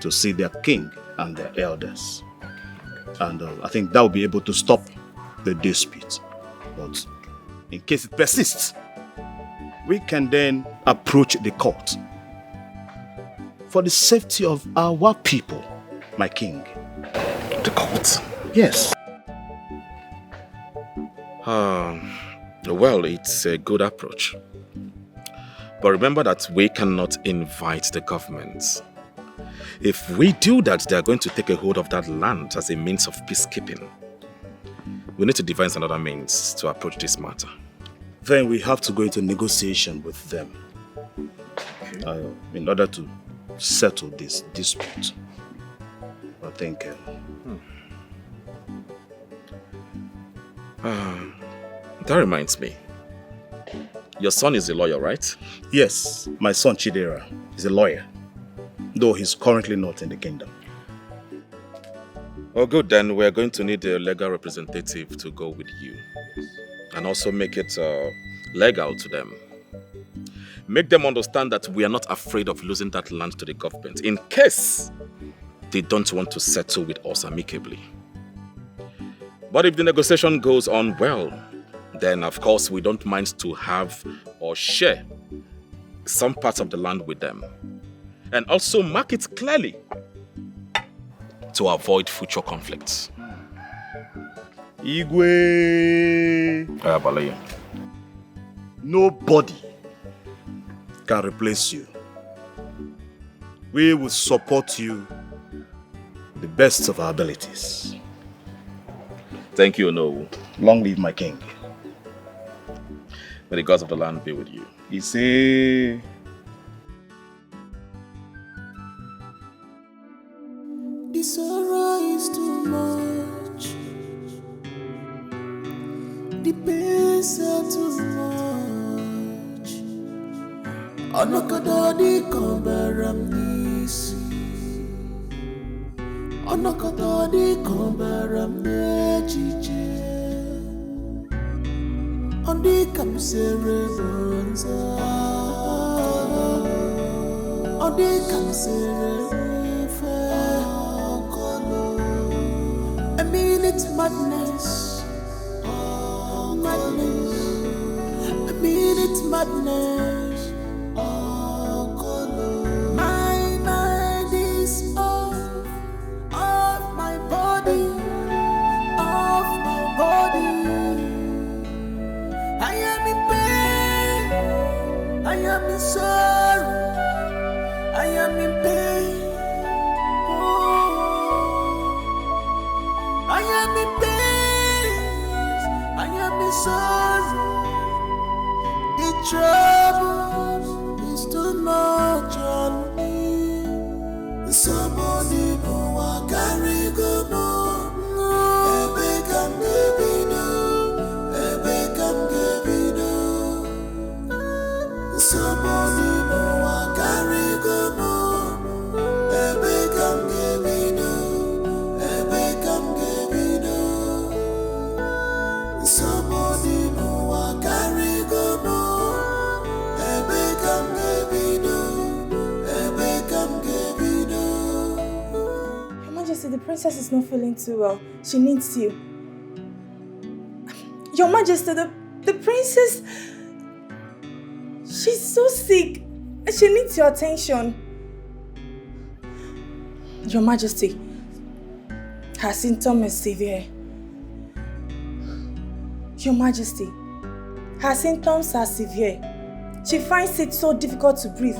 to see their king and their elders. And I think that will be able to stop the dispute. But in case it persists, we can then approach the court for the safety of our people, my king. The court? Yes. Well, it's a good approach. But remember that we cannot invite the government. If we do that, they are going to take a hold of that land as a means of peacekeeping. We need to devise another means to approach this matter. Then we have to go into negotiation with them in order to settle this dispute. I think... that reminds me. Your son is a lawyer, right? Yes, my son Chidera is a lawyer, though he's currently not in the kingdom. Oh good, then we're going to need a legal representative to go with you. And also make it legal to them. Make them understand that we are not afraid of losing that land to the government in case they don't want to settle with us amicably. But if the negotiation goes on well, then of course we don't mind to have or share some parts of the land with them. And also mark it clearly to avoid future conflicts. Igwe! Nobody can replace you. We will support you to the best of our abilities. Thank you, No. Long live my king. May the gods of the land be with you. He say... The sorrow is too much. The pains are too much. Anakadadi kambaram nisi. Anakadadi kambaram nechiche. Andi kamsere bonza. Andi kamsere fe. A minute madness. Madness. madness. My mind is off my body, off my body. I am in pain, I am in sorrow, I am in pain. I am in pain, I am in sorrow. The trouble is too much on me. Somebody who I carry go more. Ebe kam gebi no, ebe kam gebi no. Somebody who I carry go more. Ebe kam gebi no, ebe kam gebi no. Somebody who I carry go more. Ebe kam gebi no, ebe kam gebi no. Your Majesty, the princess is not feeling too well. She needs you. Your Majesty, the princess, she's so sick. She needs your attention. Your Majesty, her symptom is severe. Your Majesty, her symptoms are severe. She finds it so difficult to breathe.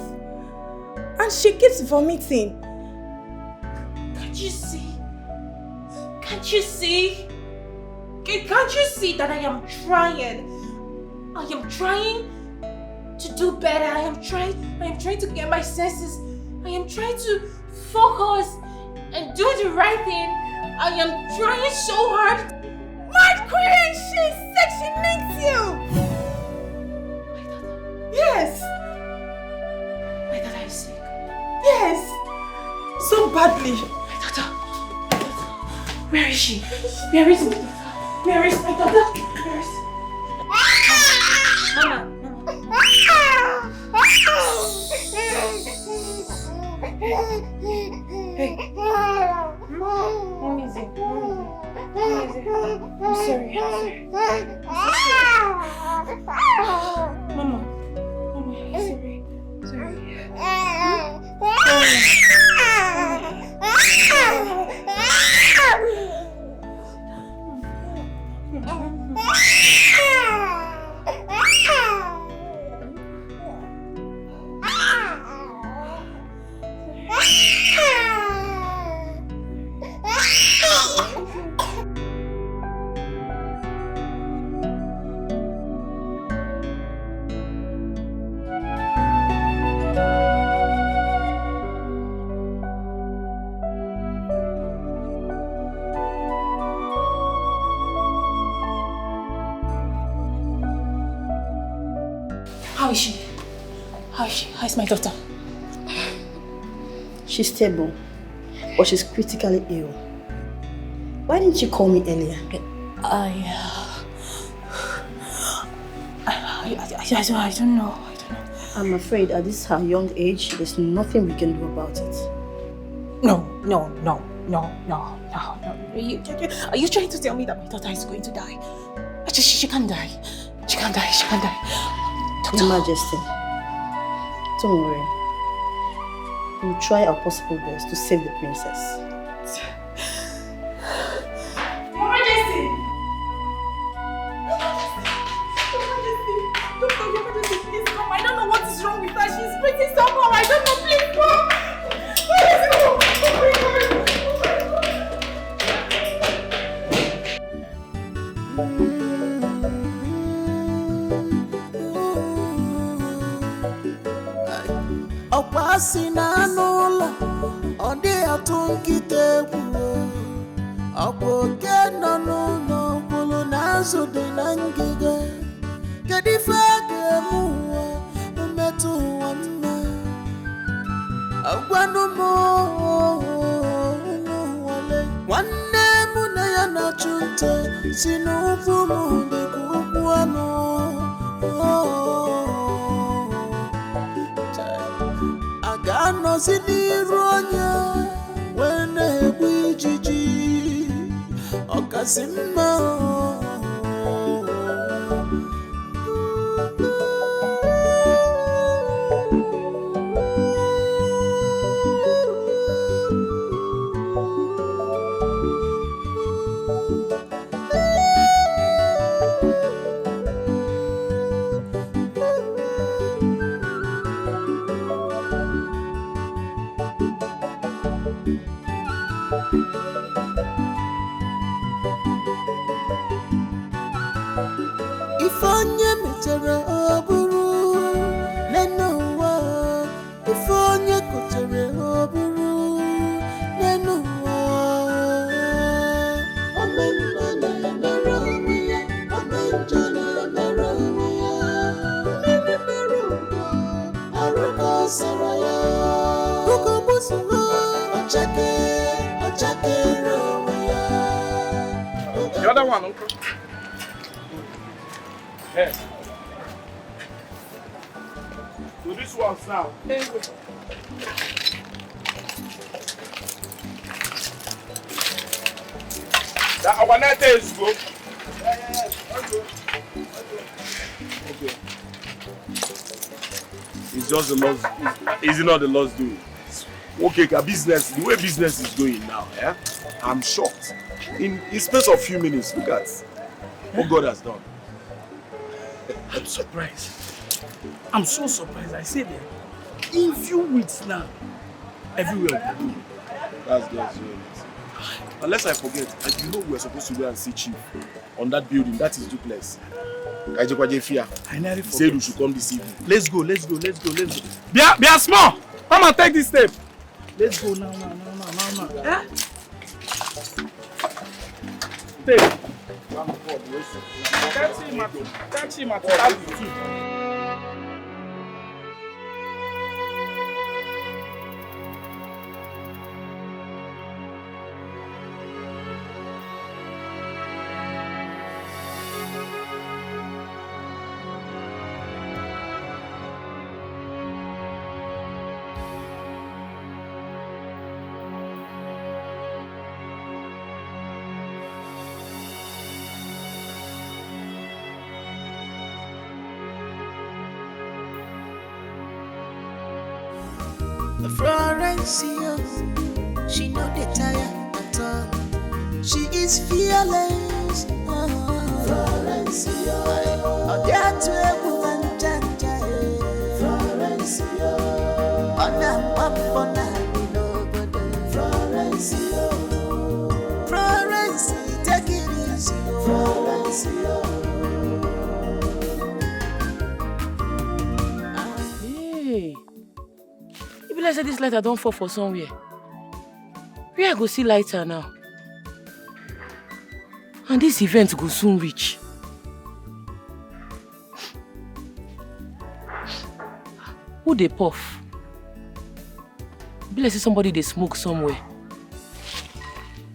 And she keeps vomiting. Can't you see? Can't you see? Can't you see that I am trying? I am trying to do better. I am trying to get my senses. I am trying to focus and do the right thing. I am trying so hard. My queen, she's sick. She needs you. Yes. My daughter is sick. Yes. So badly. My daughter. Where is she? Where is my daughter? Where is my daughter? Where is... Mama. Hey. Mommy is it? I'm sorry. Mama, I'm sorry. How is she? How is my daughter? She's stable, but she's critically ill. Why didn't you call me earlier? I don't know. I'm afraid at this her young age, there's nothing we can do about it. No. Are you trying to tell me that my daughter is going to die? She can't die. She can't die. Your Majesty, don't worry. We'll try our possible best to save the princess. Your Majesty! Please come. I don't know what is wrong with her. She's breathing somehow. I don't know. Please come. Si na n'ụlọ ọ dị atụ nkịta egwu ọ bụ oke nọ n'ụlọ kwuru na azụ dị na ngịga kedu ife a ga-eme ụwa mmetụ ụwa mma agwanụ m nwale nwanne mụ na ya na-achụ nta si n'ụkwụ m dị ka ụkwụ anụ Ga-anọzi n'iru onye wee na-egbu ijiji ọkasị mma Ifonye metere oburu nenu wa. Ifonye kotere oburu nenu wa. Amenna na meromiya, amenjana meromiya. Meri meruga, aruka saraya. Kuko musuha, achake romiya. The other one, uncle. Yes. So this one's now. That our net is go. Okay. It's just the loss. Is it not the loss doing? Okay, business. The way business is going now, yeah, I'm shocked. In space of few minutes, look at what God has done. I'm surprised. I'm so surprised. I say that in few weeks now, everywhere will be. That's God's will. Unless I forget, and you know we were supposed to go and see Chief on that building. That is duplex. I never forget. Said we should come this evening. Let's go. Be small. Come and take this step. Let's go now. Yeah? Stay. Catch him at the Florence, she no dey tire at all. She is fearless. Florence, oh dear to a woman, Florence, ona wapona nobody. Florence, Florence, take it easy. Florence, Hey. I said this lighter don't fall for somewhere. Where I go see lighter now? And this event go soon reach. Who they puff? Be see somebody they smoke somewhere.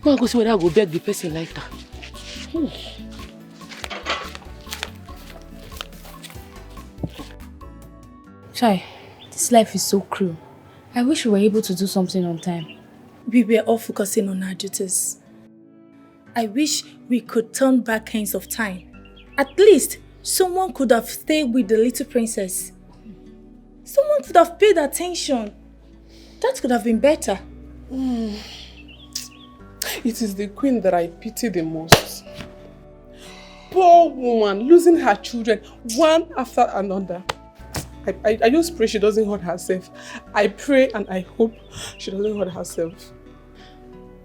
I go see whether I go beg the person lighter. Chai, this life is so cruel. I wish we were able to do something on time. We were all focusing on our duties. I wish we could turn back hands of time. At least, someone could have stayed with the little princess. Someone could have paid attention. That could have been better. It is the queen that I pity the most. Poor woman, losing her children one after another. I just pray she doesn't hurt herself. I pray and I hope she doesn't hurt herself.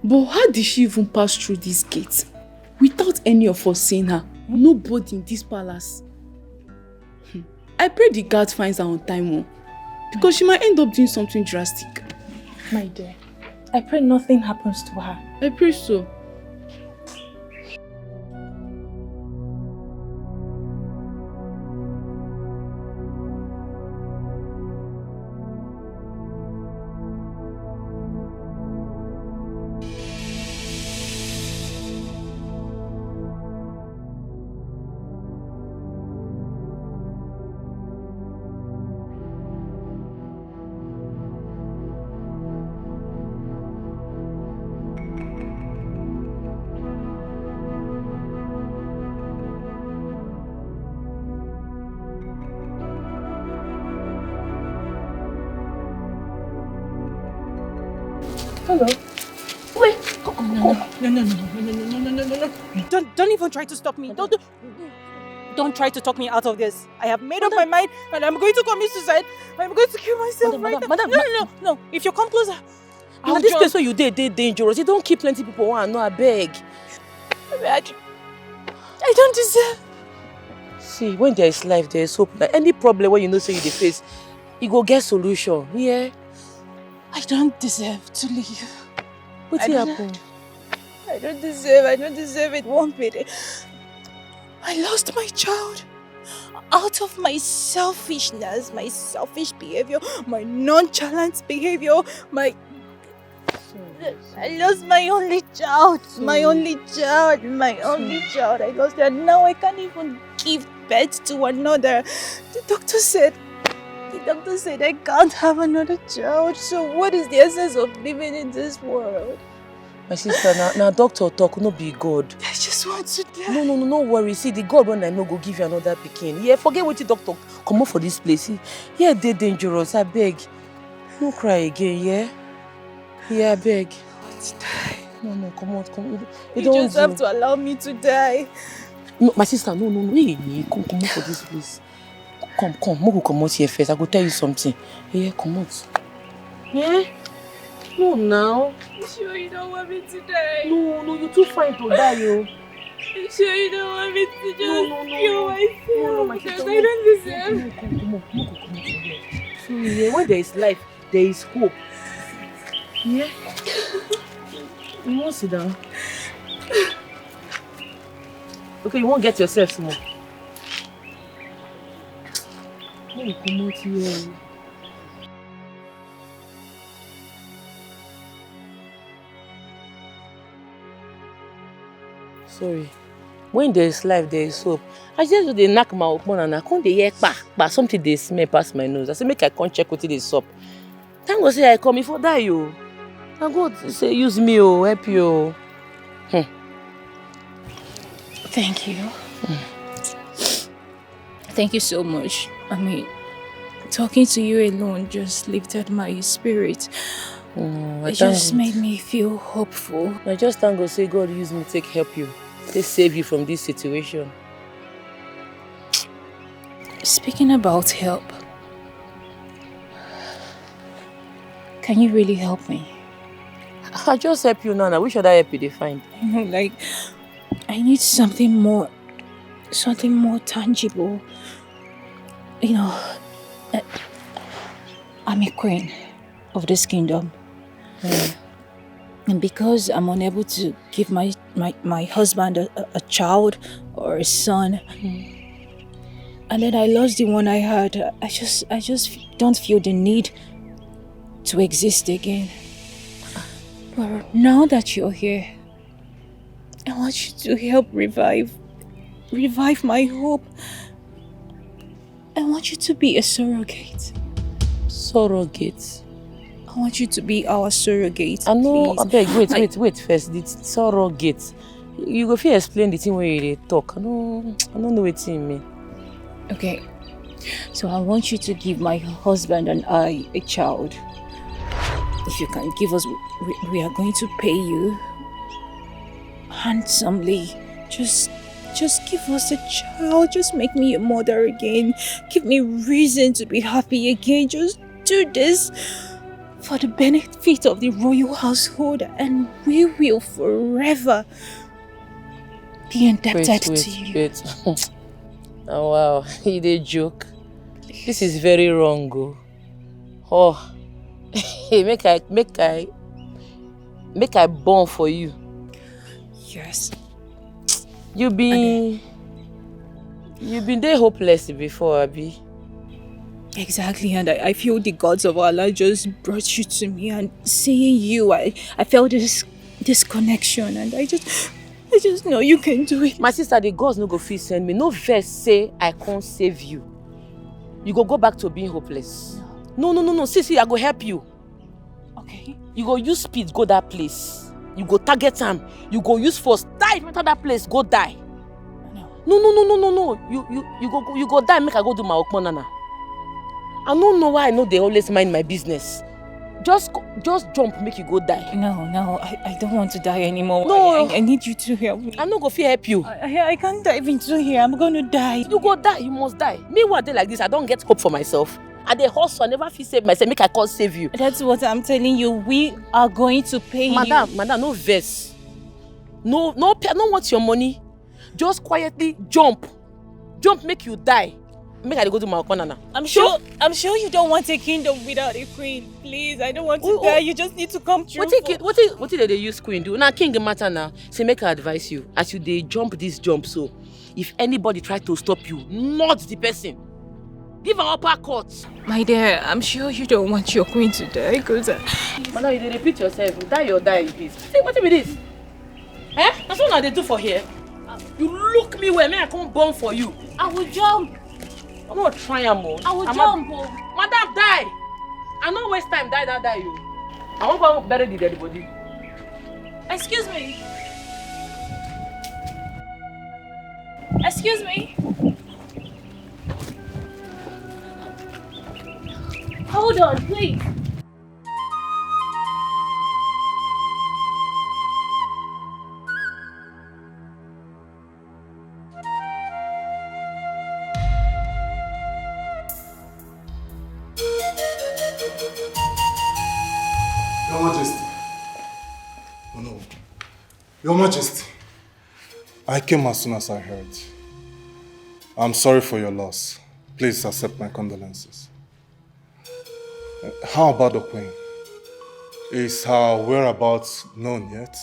But how did she even pass through this gate? Without any of us seeing her. Nobody in this palace. I pray the guard finds her on time, because she might end up doing something drastic. My dear, I pray nothing happens to her. I pray so. Hello. Wait. No. Don't even try to stop me. Don't try to talk me out of this. I have made up my mind and I'm going to commit suicide. I'm going to kill myself. Madam. No. If you come closer, Now this place where you dey dangerous. You don't keep plenty people one, no, I beg. I don't deserve. See, when there is life, there is hope. Like any problem when you know say you dey face, you go get solution. Yeah. I don't deserve to leave. What's happened? I don't deserve it one bit. I lost my child. Out of my selfishness, my selfish behavior, my nonchalant behavior, I lost my only child. I lost her. Now I can't even give birth to another. The doctor said I can't have another child. So what is the essence of living in this world? My sister, now doctor talk, no be God. I just want to die. No worry. See, the God when I know go give you another pikin. Yeah, forget what the doctor come up for this place. Yeah, they dangerous. I beg. No cry again, yeah? Yeah, I beg. I want to die. No, come on. You just have to allow me to die. No, my sister, no. Come up for this place. Come. Mogo come out here first. I go tell you something. Yeah, come out. Yeah? No, now. You sure you don't want me to die? No, you're too fine to die, yo. You sure you don't want me to just kill myself? No, my sister. Because I don't deserve. Come on. So, yeah, when there is life, there is hope. Yeah? You won't sit down. Okay, you won't get yourself small. Oh, come out here. Sorry. When there is life, there is hope. I just dey knock my open and I can't hear pa. Something they smell past my nose. I say make I come check what it is up. Thank God say I come before die yo. Thank God say use me help you. Thank you. Thank you so much. I mean, talking to you alone just lifted my spirit. It just made me feel hopeful. I just thank God say God use me to help you. To save you from this situation. Speaking about help, can you really help me? I just help you now. Which other help you they find? Like, I need something more tangible. You know, I'm a queen of this kingdom. And because I'm unable to give my husband a child or a son, and then I lost the one I had, I just don't feel the need to exist again. But now that you're here, I want you to help revive my hope. I want you to be a surrogate. Surrogate? I want you to be our surrogate. I know, please. I beg, wait first. The surrogate. You go fit explain the thing where you talk. I don't know what you mean. Okay. So I want you to give my husband and I a child. If you can give us, we are going to pay you handsomely. Just give us a child. Just make me a mother again. Give me reason to be happy again. Just do this for the benefit of the royal household, and we will forever be indebted to you. Wait. Oh wow, you did joke. This is very wrong. Oh, hey, make I born for you. Yes. You've been there hopeless before, Abi. Exactly, and I feel the gods of Allah just brought you to me, and seeing you, I felt this connection, and I just know you can do it. My sister, the gods no go fit send me. No verse say I can't save you. You go back to being hopeless. No. See, I go help you. Okay. You go use speed, go that place. You go target him. You go use force, die enter that place, go die. No. You go die, make I go do my okmonana. I don't know why I know they always mind my business. Just jump, make you go die. No, I don't want to die anymore. No. I need you to help me. I'm not going to help you. I can't dive into here. I'm going to die. You go die. You must die. Me, what day like this, I don't get hope for myself. I dey hustle, I never feel save myself, make I come save you. That's what I'm telling you. We are going to pay Madam, you. Madam, no vex. No, I don't want your money. Just quietly jump. Jump, make you die. Make I go to my corner now. I'm sure you don't want a kingdom without a queen. Please, I don't want to die. You just need to come true. What did they use queen do? Now king matter now. Say make I advise you. As you they jump this jump, so if anybody try to stop you, not the person. Give an uppercut. My dear, I'm sure you don't want your queen to die, because Madam, you repeat yourself. Die or die, please. See what be this? Eh? That's what they do for here. You look me where me I come born for you. I will jump. I'm not trying more. I will jump. Madam, die. I don't waste time. Die you. I won't go bury the dead body. Excuse me. Excuse me. Hold on, please. Your Majesty. Oh no. Your Majesty. I came as soon as I heard. I'm sorry for your loss. Please accept my condolences. How about the Queen? Is her whereabouts known yet?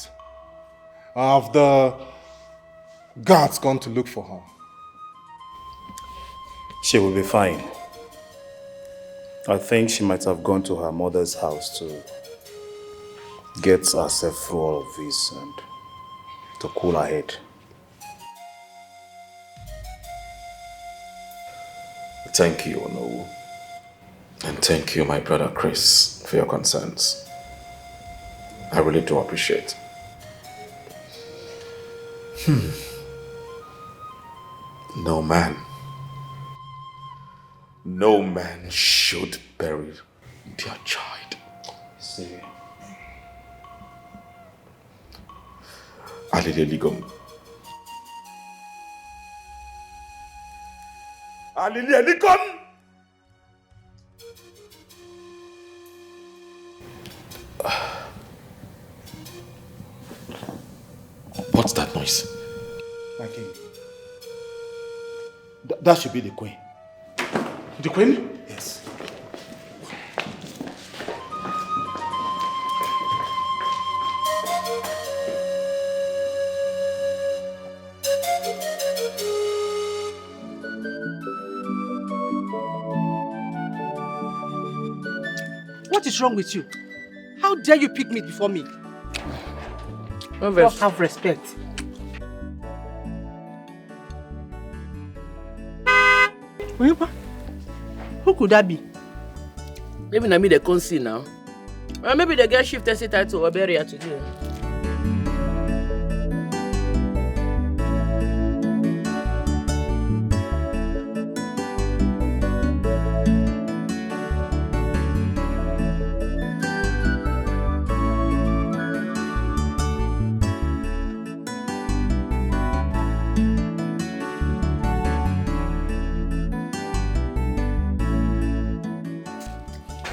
Have the guards gone to look for her? She will be fine. I think she might have gone to her mother's house to get herself through all of this and to cool her head. Thank you, Ono. And thank you, my brother Chris, for your concerns. I really do appreciate. No man should bury their child. See. Alileligum. Alileligum. What's that noise? My king. That should be the Queen. The Queen? Yes. What is wrong with you? How dare you pick me before me? Just have respect. Who could that be? Maybe na me they can't see now. Or maybe they get shifted to Oberia today.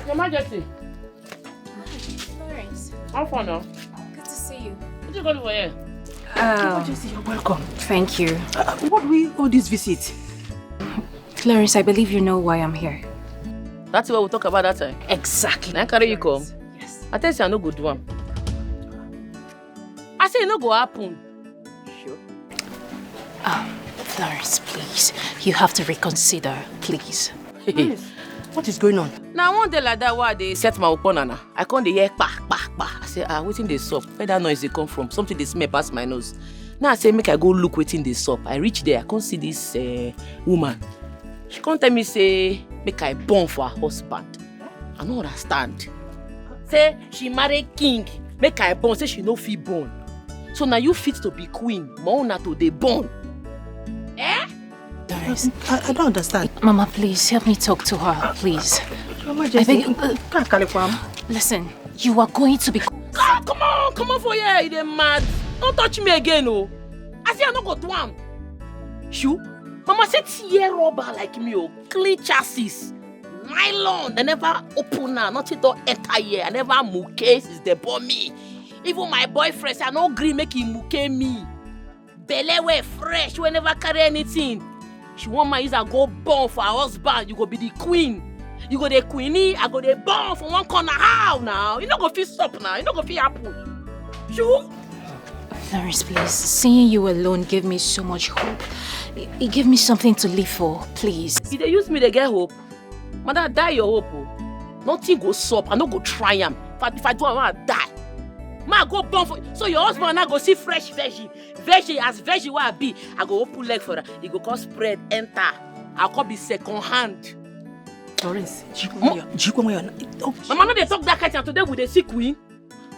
Your Majesty. Florence. How far now? Good to see you. What you going for here? Your Majesty, you're welcome. Thank you. What will all this visit? Florence, I believe you know why I'm here. That's what we talk about that time. Exactly. Now carry you come. Yes. I tell you I no good one. I say it no go happen. Sure. Florence, please. You have to reconsider, please. What is going on? Now one day like that, why they set my opponent? I can't hear pa. I say, waiting the soap. Where that noise they come from? Something they smell past my nose. Now I say, make I go look waiting the soap. I reach there, I can't see this woman. She can't tell me say, make I born for her husband. I don't understand. Say she married king, make I born. Say she no fit born. So now you fit to be queen, more to the born. Eh? I don't understand. Mama, please help me talk to her, please. I beg you. Listen, you are going to be. Come on for here, you mad. Don't touch me again, oh. I say I no go to am. Shoo, Mama said tear rubber like me, oh, clean chassis. Nylon. They never open now. Nothing don't enter here. I never muke since they bought me. Even my boyfriend say I no agree make him muke me. Belle way fresh. We never carry anything. She want my is I go born for her husband. You go be the queen. You go the queenie. I go the born for one corner. How now? You not go feel stop now. You not go feel happen. Sure. Florence, please. Seeing you alone gave me so much hope. It gave me something to live for, please. If they use me, they get hope. Mother, die your hope. Oh. Nothing go stop. I no go try am. If I do, I want to die. Ma go born for. So your husband now go see fresh veggie. Veggie as veggie what I be. I go open leg for that. He go call spread enter. I go be second hand. Florence, Mama, no they talk that kind of today with the sick queen.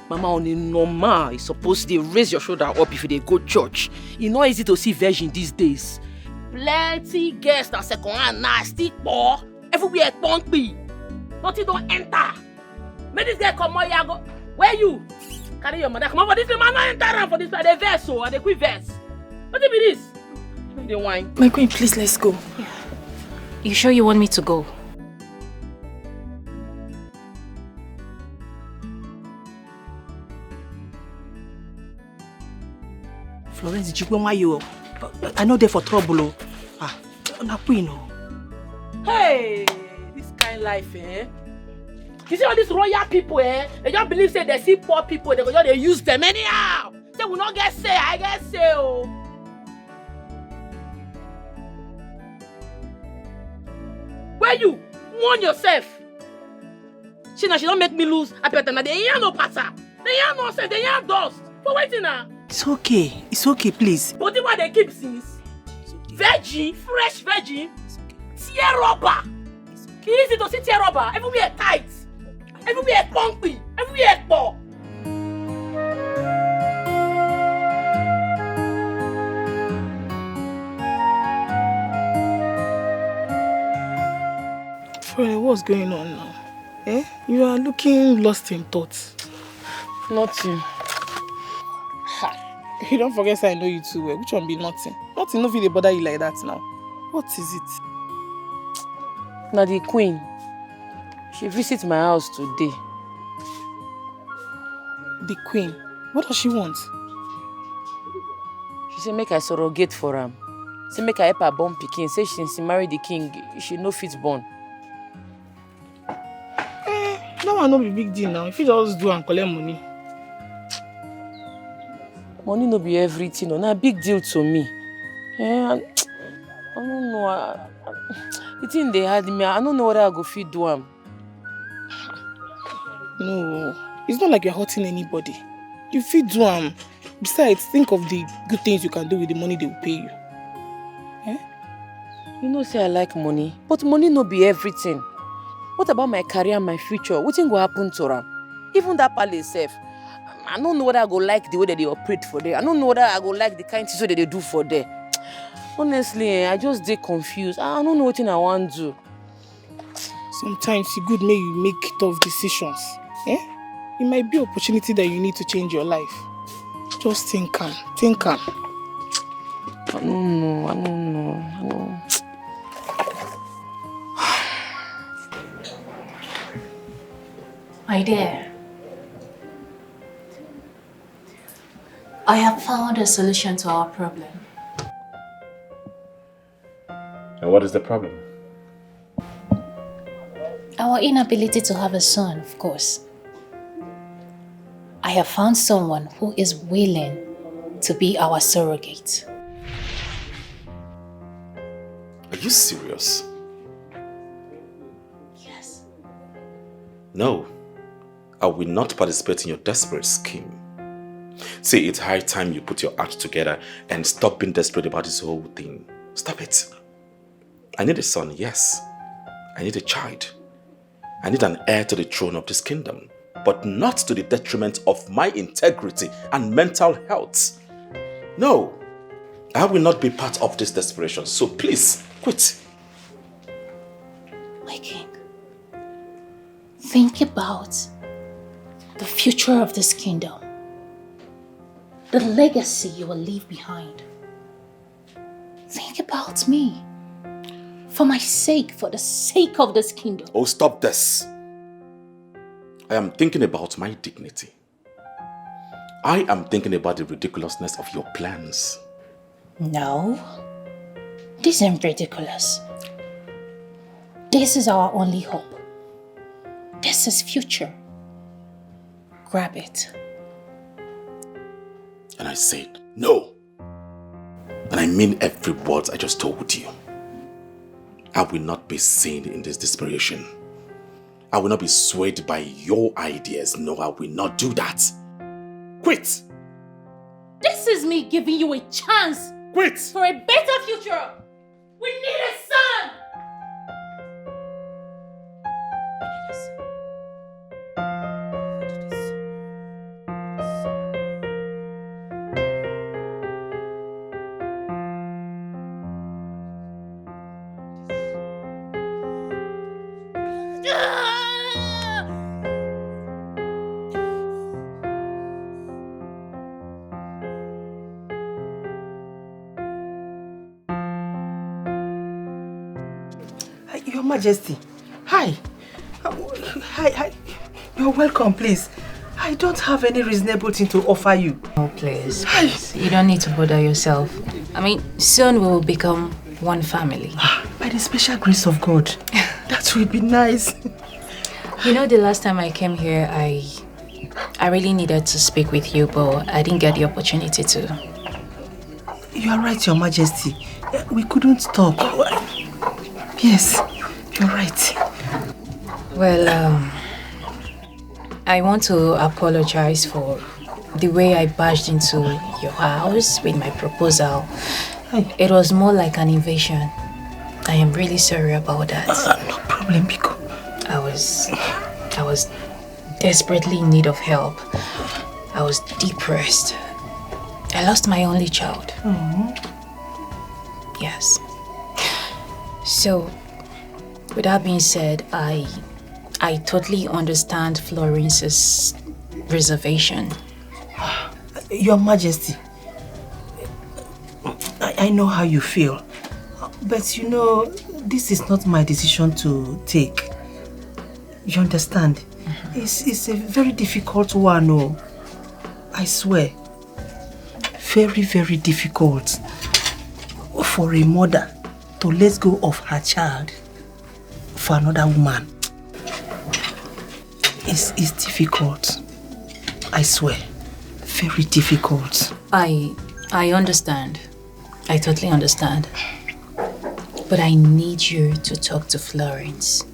Mama, on a normal, you supposed to raise your shoulder up if they go church. It's not easy to see virgin these days. Plenty guests na second hand nasty poor. Everywhere pumpy. Nothing don't enter. Make this guy come out here go. Where you? Carry your mother. Come over this man not enter for this by the verse so and the quick verse. What be this? The wine. My queen, please let's go. Yeah. You sure you want me to go? Florence, I know they're for trouble. Queen. Hey, this kind of life, eh? You see all these royal people, eh? They just believe say they see poor people, they use them anyhow. They will not get say, I get say, oh. Where you? Warn yourself. She don't make me lose. I better now. They ain't no patter. They ain't no say. They ain't dust. For waiting now. It's okay, please. But what they keep since? Veggie, fresh veggie, tear rubber. It's easy to see tear rubber. Everywhere tight. Everywhere pumpy. Everywhere poor. Friend, what's going on now? Eh? You are looking lost in thoughts. Nothing. You don't forget I know you too well. Which one be nothing? Nothing, no fit bother you like that now. What is it? Now the queen. She visits my house today. The queen? What does she want? She said make I surrogate for him. Say make I help her born pikin. Say since she married the king, she no fit born. That one no be big deal now. If you just do and collect money. Money no be everything. No, na big deal to me. I don't know. The thing they had me, I don't know what I go fit do am. No, it's not like you're hurting anybody. You fit do am. Besides, think of the good things you can do with the money they will pay you. Eh? You know, say I like money, but money no be everything. What about my career and my future? What thing go happen to them? Even that palace self. I don't know whether I go like the way that they operate for there. I don't know whether I go like the kind of things that they do for there. Honestly, I just dey confused. I don't know what I want to do. Sometimes it's good make you make tough decisions. Eh? It might be an opportunity that you need to change your life. Just think calm. Think calm. I don't know. My dear, I have found a solution to our problem. And what is the problem? Our inability to have a son, of course. I have found someone who is willing to be our surrogate. Are you serious? Yes. No, I will not participate in your desperate scheme. See, it's high time you put your act together and stop being desperate about this whole thing. Stop it. I need a son, yes. I need a child. I need an heir to the throne of this kingdom, but not to the detriment of my integrity and mental health. No, I will not be part of this desperation, so please, quit. My king, think about the future of this kingdom, the legacy you will leave behind. Think about me. For my sake, for the sake of this kingdom. Oh, stop this. I am thinking about my dignity. I am thinking about the ridiculousness of your plans. No. This isn't ridiculous. This is our only hope. This is future. Grab it. And I said, no. And I mean every word I just told you. I will not be seen in this desperation. I will not be swayed by your ideas. No, I will not do that. Quit! This is me giving you a chance. Quit! For a better future. We need a son! Your Majesty, hi. Hi. You're welcome, please. I don't have any reasonable thing to offer you. Oh, please. You don't need to bother yourself. I mean, soon we will become one family. By the special grace of God. That will be nice. You know, the last time I came here, I really needed to speak with you, but I didn't get the opportunity to. You are right, Your Majesty. We couldn't talk. Yes, you're right. Well, I want to apologize for the way I barged into your house with my proposal. It was more like an invasion. I am really sorry about that. No problem, Biko. I was desperately in need of help. I was depressed. I lost my only child. Yes. So, with that being said, I totally understand Florence's reservation. Your Majesty, I know how you feel, but you know, this is not my decision to take. You understand? It's a very difficult one, oh. I swear. Very, very difficult for a mother to let go of her child for another woman. It's difficult. I swear. Very difficult. I understand. I totally understand. But I need you to talk to Florence.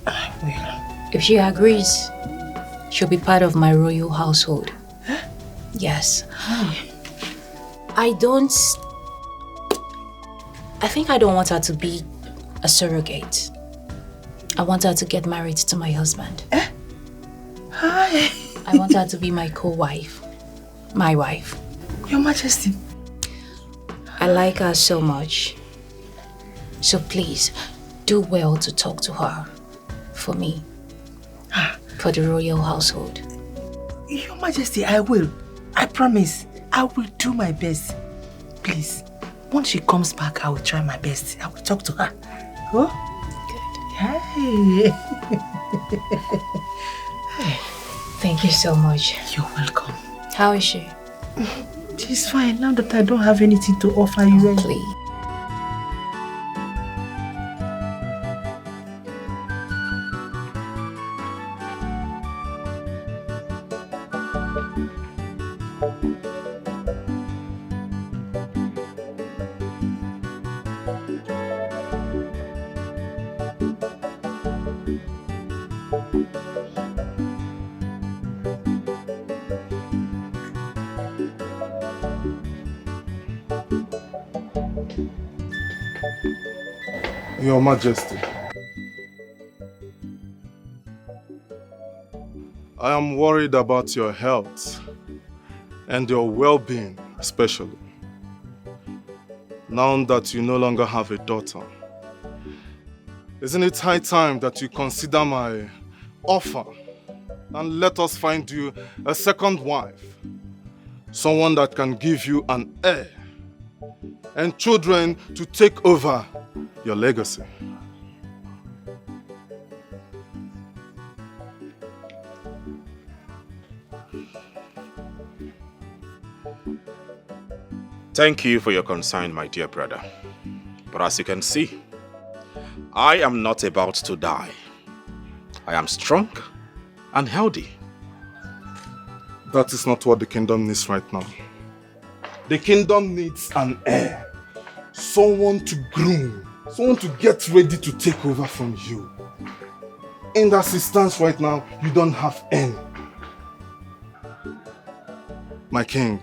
I will. If she agrees, she'll be part of my royal household. Yes. I think I don't want her to be a surrogate. I want her to get married to my husband. Hi. I want her to be my co-wife. My wife. Your Majesty. I like her so much. So please, do well to talk to her. For me. For the royal household. Your Majesty, I will. I promise. I will do my best. Please. Once she comes back, I will try my best. I will talk to her. Oh? Good. Hey. Thank you so much. You're welcome. How is she? She's fine now that I don't have anything to offer you. Please. Your Majesty, I am worried about your health and your well-being, especially. Now that you no longer have a daughter, isn't it high time that you consider my offer and let us find you a second wife? Someone that can give you an heir and children to take over your legacy. Thank you for your concern, my dear brother. But as you can see, I am not about to die. I am strong and healthy. That is not what the kingdom needs right now. The kingdom needs an heir. Someone to groom. Someone to get ready to take over from you. And as it stands right now, you don't have any. My king,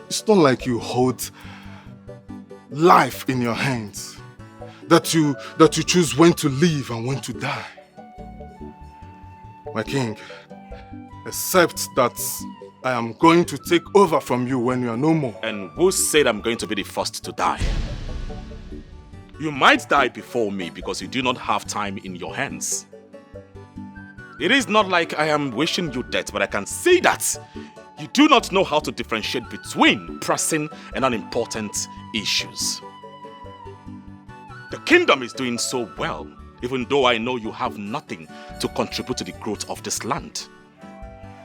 it's not like you hold life in your hands. That you choose when to live and when to die. My king, except that I am going to take over from you when you are no more. And who said I'm going to be the first to die? You might die before me because you do not have time in your hands. It is not like I am wishing you death, but I can see that you do not know how to differentiate between pressing and unimportant issues. The kingdom is doing so well, even though I know you have nothing to contribute to the growth of this land.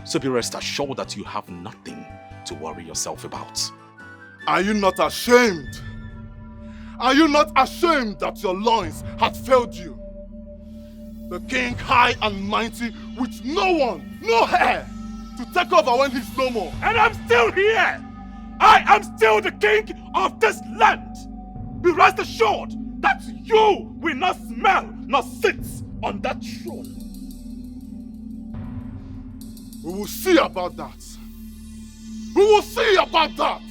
So be rest assured that you have nothing to worry yourself about. Are you not ashamed? Are you not ashamed that your loins had failed you? The king high and mighty with no one, no heir, to take over when he's no more. And I'm still here! I am still the king of this land! Be rest assured that you will not smell nor sit on that throne. We will see about that. We will see about that.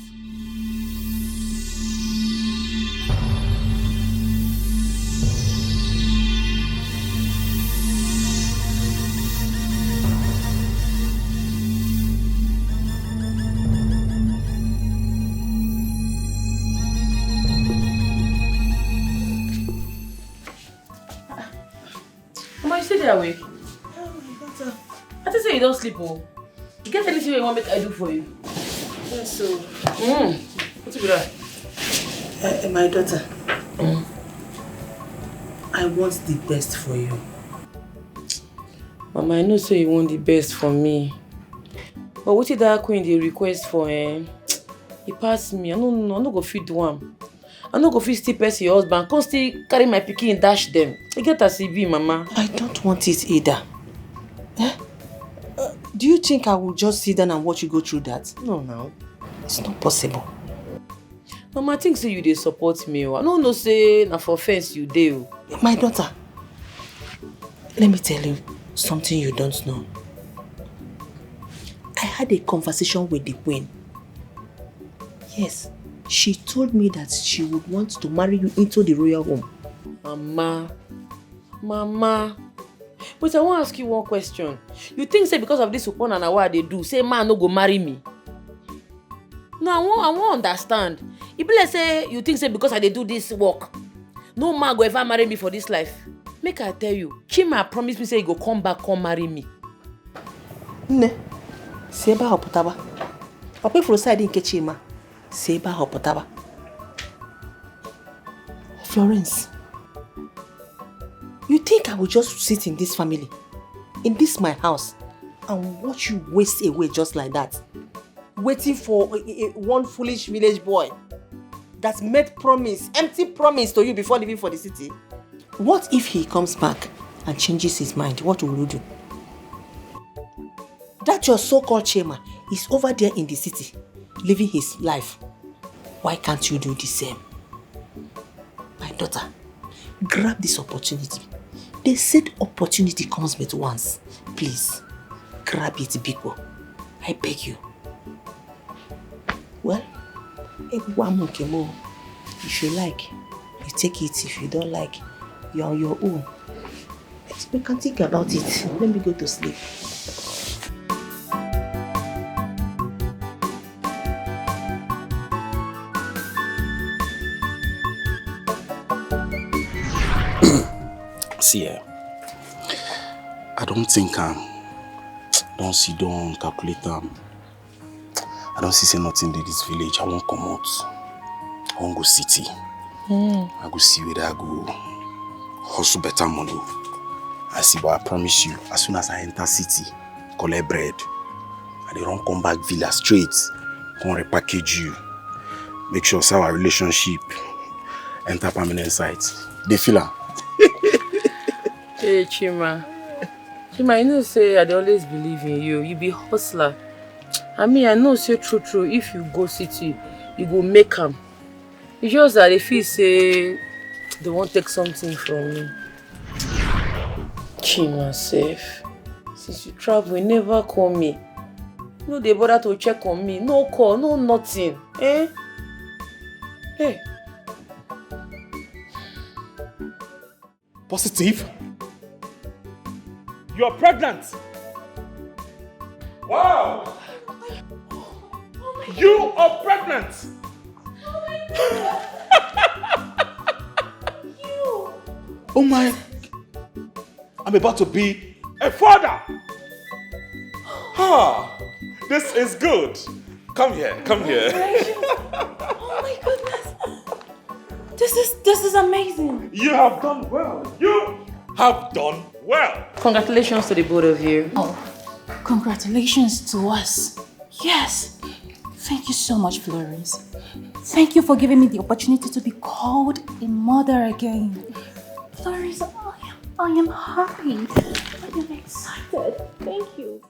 Mama, you still there awake? I just say you don't sleep, oh. You get anything you want me to do for you? Yes, so. What's with that? My daughter. I want the best for you. Mama, I know so you want the best for me. But what did that queen the request for? He passed me. I no go fit do am. I no go fit still press your husband. Come still carry my pikin and dash them. You get as e be, Mama. I don't want it either. Do you think I will just sit down and watch you go through that? No. It's not possible. Mama, I think say you dey support me. I no say na for offense you dey. My daughter, let me tell you something you don't know. I had a conversation with the queen. Yes, she told me that she would want to marry you into the royal home. Mama. But I want to ask you one question. You think say because of this upon and what they do, say man no go marry me? No, I won't understand. If let's say you think say because I dey do this work, no man go ever marry me for this life. Make I tell you, Chima promised me say he go come back, come marry me. Ne, seba hopotaba. Papa for side in Chima. Seba hopotaba. Florence, you think I will just sit in this family, in this my house, and watch you waste away just like that? Waiting for one foolish village boy that made promise, empty promise to you before leaving for the city? What if he comes back and changes his mind? What will you do? That your so-called Chema is over there in the city, living his life. Why can't you do the same? My daughter, grab this opportunity. They said opportunity comes but once. Please, grab it, Biko. I beg you. Well, if you like, you take it. If you don't like, you're on your own. We can think about it. Let me go to sleep. See, I don't think don't sit down, calculate I don't see nothing in this village. I won't come out. I won't go city. I go see whether I go hustle better money. I see, but I promise you, as soon as I enter city, collect bread, and they don't come back villa straight, come repackage you. Make sure our relationship enter permanent site. They feel am. Hey Chima. Chima, you know say I dey always believe in you. You be hustler. I mean, I know say true, if you go city, you go make am. It's just that they feel say they won't take something from me. Chima safe. Since you travel, you never call me. No, they bother to check on me. No call, no nothing. Eh? Hey. Positive? You're pregnant! Wow! You are pregnant! Oh my! I'm about to be a father! Ah, this is good. Come here, come here. Oh my goodness. This is amazing. You have done well. You have done well. Congratulations to the both of you. Oh, congratulations to us. Yes. Thank you so much, Florence. Thank you for giving me the opportunity to be called a mother again. Florence, I am happy. I am excited. Thank you.